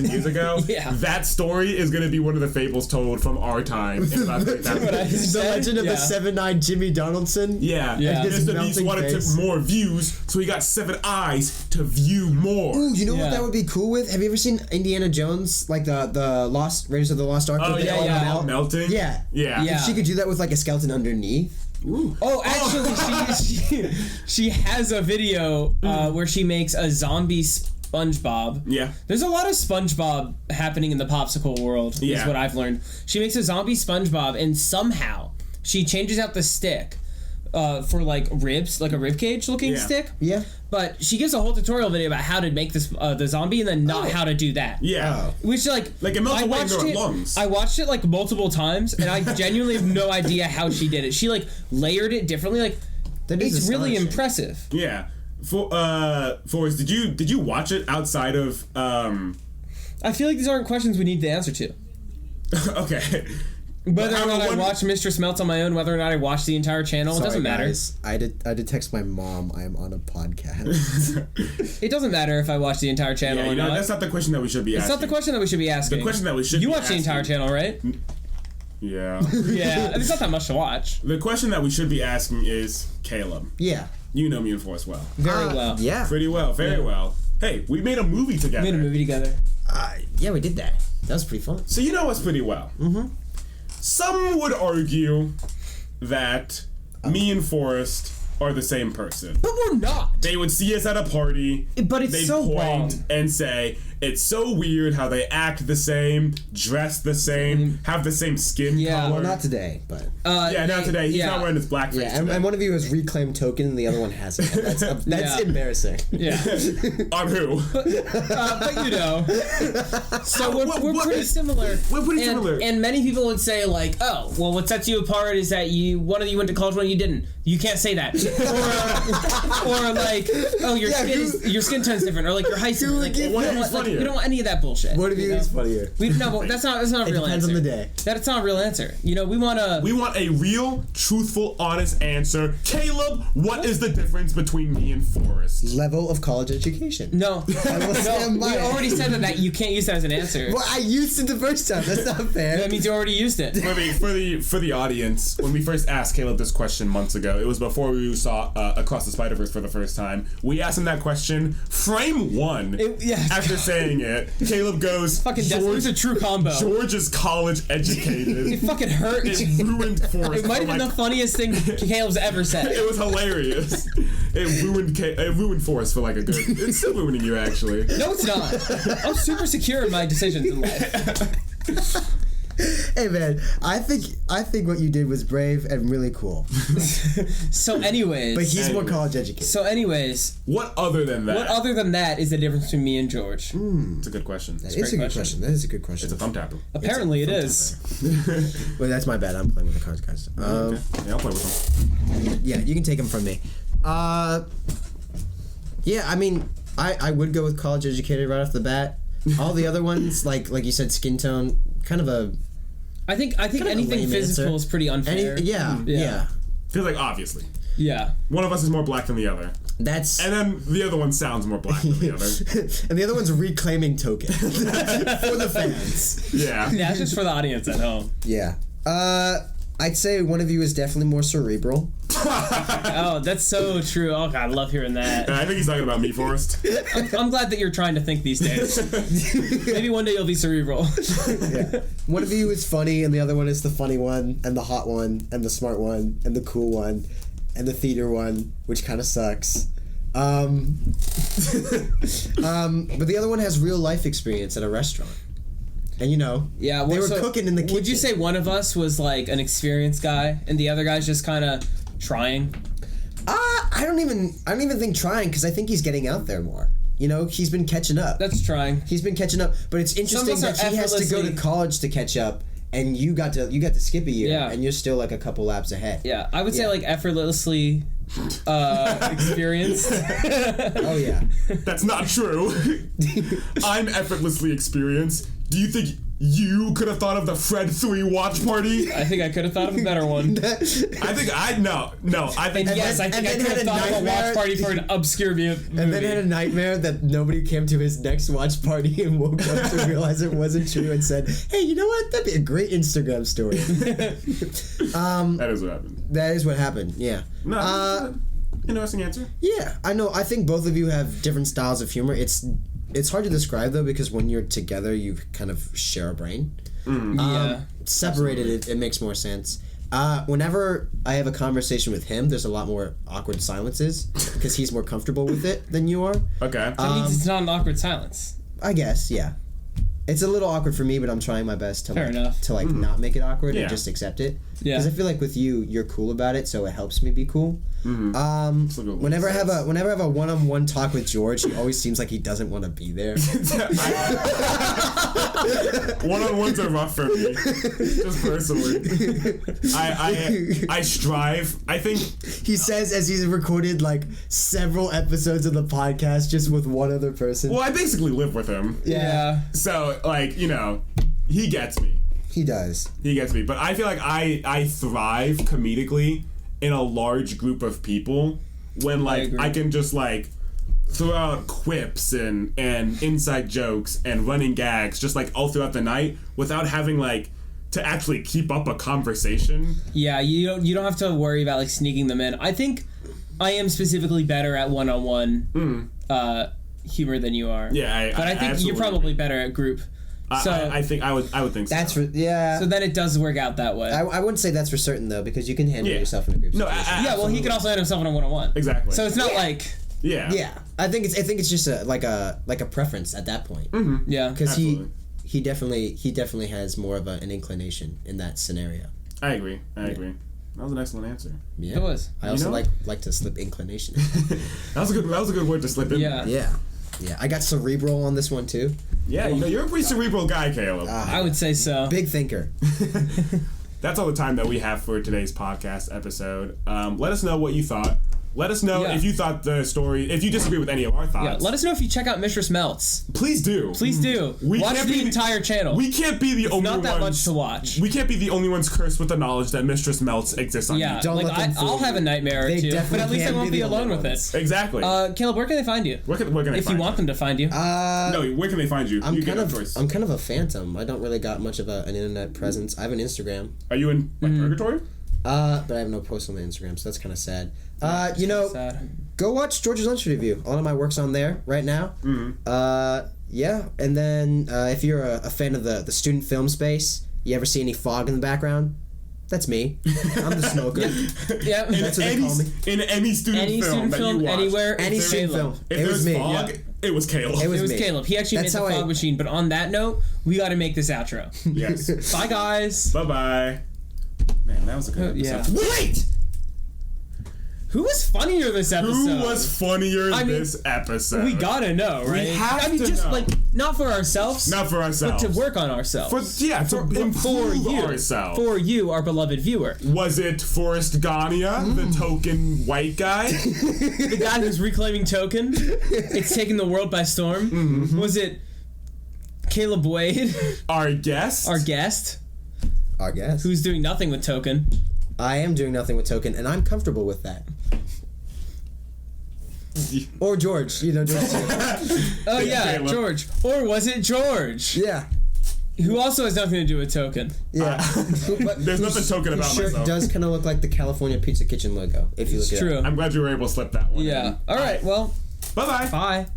years ago? Yeah. That story is going to be one of the fables told from our time in about 3,000 years. The legend of the 7-eyed Jimmy Donaldson? Yeah. Mr. Beast wanted more views, so he got 7 eyes to view more. Ooh, you know what that would be cool with? Have you ever seen Indiana Jones, like the Lost Raiders of the Lost Ark? Oh, all melting? Yeah. If she could do that with like a skeleton underneath. Ooh. Oh, actually, she has a video where she makes a zombie SpongeBob. Yeah. There's a lot of SpongeBob happening in the popsicle world, is what I've learned. She makes a zombie SpongeBob, and somehow she changes out the stick for like ribs, like a ribcage looking stick. Yeah. But she gives a whole tutorial video about how to make this the zombie and then not how to do that. Yeah. Which like it melts away in your lungs. I watched it like multiple times and I genuinely have no idea how she did it. She like layered it differently. Like it's really impressive. Yeah. Forrest, did you watch it outside of I feel like these aren't questions we need the answer to. Okay. Whether or not I watch Mistress Melts on my own, whether or not I watch the entire channel, it doesn't matter. Guys, I did text my mom. I am on a podcast. It doesn't matter if I watch the entire channel or not. That's not the question that we should be asking. It's not the question that we should be asking. The question that we should be asking. You watch the entire channel, right? Yeah. Yeah, it's not that much to watch. The question that we should be asking is, Caleb. Yeah. You know me and Forrest well. Very well. Yeah. Pretty well. Very well. Hey, we made a movie together. Yeah, we did that. That was pretty fun. So you know us pretty well. Mm-hmm. Some would argue that me and Forrest are the same person. But we're not. They would see us at a party. But it's so point wrong. And say, it's so weird how they act the same, dress the same, have the same skin color. Well, not today, but... not today. He's not wearing his blackface today. And one of you has reclaimed token and the other one hasn't. That's embarrassing. Yeah. On who? But you know. So we're pretty similar. We're pretty similar. And many people would say, like, oh, well, what sets you apart is that one of you went to college, one of you didn't. You can't say that. or like, oh, your skin tone's different. Or like your height's different. We don't want any of that bullshit. What of you is funnier? No, that's not a real answer. It depends on the day. That's not a real answer. You know, we want a real, truthful, honest answer. Caleb, what is the difference between me and Forrest? Level of college education. No. We already said that you can't use that as an answer. Well, I used it the first time. That's not fair. That means you already used it. For the audience, when we first asked Caleb this question months ago, it was before we saw Across the Spider-Verse for the first time. We asked him that question, frame one. After saying it, Caleb goes, fucking it was a true combo. George is college educated. It fucking hurt. It ruined Forrest. It might have been the funniest thing Caleb's ever said. It was hilarious. It ruined Forrest for like a good... It's still ruining you, actually. No, it's not. I'm super secure in my decisions in life. Hey man, I think what you did was brave and really cool. So anyways. But he's more college educated. So anyways. What other than that is the difference between me and George? It's a good question. That is a good question. That is a good question. It's a thumb tapper. Apparently it is. Well, that's my bad. I'm playing with the cards, guys. Okay. Yeah, I'll play with them. Yeah, you can take them from me. Yeah, I mean, I would go with college educated right off the bat. All the other ones, like you said, skin tone, kind of a... I think anything physical is pretty unfair. Yeah. Feels like obviously. Yeah. One of us is more black than the other. And then the other one sounds more black than the other. And the other one's reclaiming token. For the fans. Yeah. Yeah, it's just for the audience at home. Yeah. I'd say one of you is definitely more cerebral. Oh, that's so true. Oh, God, I love hearing that. I think he's talking about me, Forrest. I'm glad that you're trying to think these days. Maybe one day you'll be cerebral. Yeah. One of you is funny, and the other one is the funny one, and the hot one, and the smart one, and the cool one, and the theater one, which kind of sucks. But the other one has real life experience at a restaurant. And you know, they were cooking in the kitchen. Would you say one of us was like an experienced guy, and the other guy's just kind of trying? I don't even think trying, because I think he's getting out there more. You know, he's been catching up. That's trying. He's been catching up, but it's interesting that he has to go to college to catch up, and you got to skip a year, and you're still like a couple laps ahead. Yeah, I would say like effortlessly experienced. Oh yeah, that's not true. I'm effortlessly experienced. Do you think you could have thought of the Fred 3 watch party? I think I could have thought of a better one. I could have thought of a watch party for an obscure movie. And then had a nightmare that nobody came to his next watch party and woke up to realize it wasn't true and said, hey, you know what? That'd be a great Instagram story. That is what happened. That is what happened, yeah. No, interesting answer. Yeah, I know. I think both of you have different styles of humor. It's hard to describe, though, because when you're together, you kind of share a brain. Separated, it makes more sense. Whenever I have a conversation with him, there's a lot more awkward silences, because he's more comfortable with it than you are. Okay. That means it's not an awkward silence. I guess, yeah. It's a little awkward for me, but I'm trying my best to not make it awkward and just accept it. Yeah. Because I feel like with you, you're cool about it, so it helps me be cool. Whenever I have a one-on-one talk with George, he always seems like he doesn't want to be there. One-on-ones are rough for me, just personally. I strive. I think he says as he's recorded like several episodes of the podcast just with one other person. Well, I basically live with him. Yeah. So like, you know, he gets me. He does. He gets me. But I feel like I thrive comedically in a large group of people when, like, I can just, like, throw out quips and inside jokes and running gags just, like, all throughout the night without having, like, to actually keep up a conversation. Yeah, you don't have to worry about, like, sneaking them in. I think I am specifically better at one-on-one humor than you are. Yeah, but I think you're probably better at group. So I think I would think so. That's for So then it does work out that way. I wouldn't say that's for certain though, because you can handle yourself in a group. No, yeah. Well, he could also handle himself in a one-on-one. Exactly. So it's not like. Yeah. Yeah. I think it's just like a preference at that point. Mm-hmm. Yeah. Because he definitely has more of an inclination in that scenario. I agree. That was an excellent answer. Yeah. It was. I also like to slip inclination. That was a good word to slip in. Yeah. Yeah. Yeah. I got cerebral on this one too. Yeah, you're a pretty cerebral guy, Caleb. I would say so. Big thinker. That's all the time that we have for today's podcast episode. Let us know what you thought. Let us know if you thought the story, if you disagree with any of our thoughts. Yeah, let us know if you check out Mistress Melts. Please do. Please do. Watch the entire channel. We can't be the only ones. Not that much to watch. We can't be the only ones cursed with the knowledge that Mistress Melts exists on YouTube. Don't let them fool I'll have a nightmare or two, but at least I won't be alone with it. Exactly. Caleb, where can they find you? Where can they find you? If you want them to find you. No, where can they find you? I'm kind of a phantom. I don't really got much of an internet presence. I have an Instagram. Are you in Purgatory? But I have no posts on my Instagram, so that's kind of sad. Sad. Go watch George's Lunch Review. All of my work's on there right now. Mm-hmm. Yeah, and then if you're a fan of the student film space, you ever see any fog in the background? That's me. I'm the smoker. Yeah. That's what they call me. In any student film that you watch. Anywhere. Any student film. If It was there's me. fog, Yeah. it was Caleb. It It was was me. Caleb. He actually That's made the how fog machine. But on that note, we got to make this outro. Yes. Bye, guys. Bye-bye. Man, that was a good episode. Yeah. Wait! Who was funnier this episode? Who was funnier this episode? We gotta know, right? have to just know. like not for ourselves. Not for ourselves. But to work on ourselves. to improve ourselves. For you, our beloved viewer. Was it Forrest Gania, the token white guy? The guy who's reclaiming token. It's taking the world by storm. Mm-hmm. Was it Caleb Wade? Our guest? Our guest. Who's doing nothing with token. I am doing nothing with token, and I'm comfortable with that. Or George, George. Oh yeah, Caleb. George. Or was it George? Yeah. Who also has nothing to do with token. Yeah. There's nothing token about Shirt myself. does kind of look like the California Pizza Kitchen logo, if you look It's at it. true. I'm glad you were able to slip that one in. Yeah. All right. Well. Bye-bye. Bye.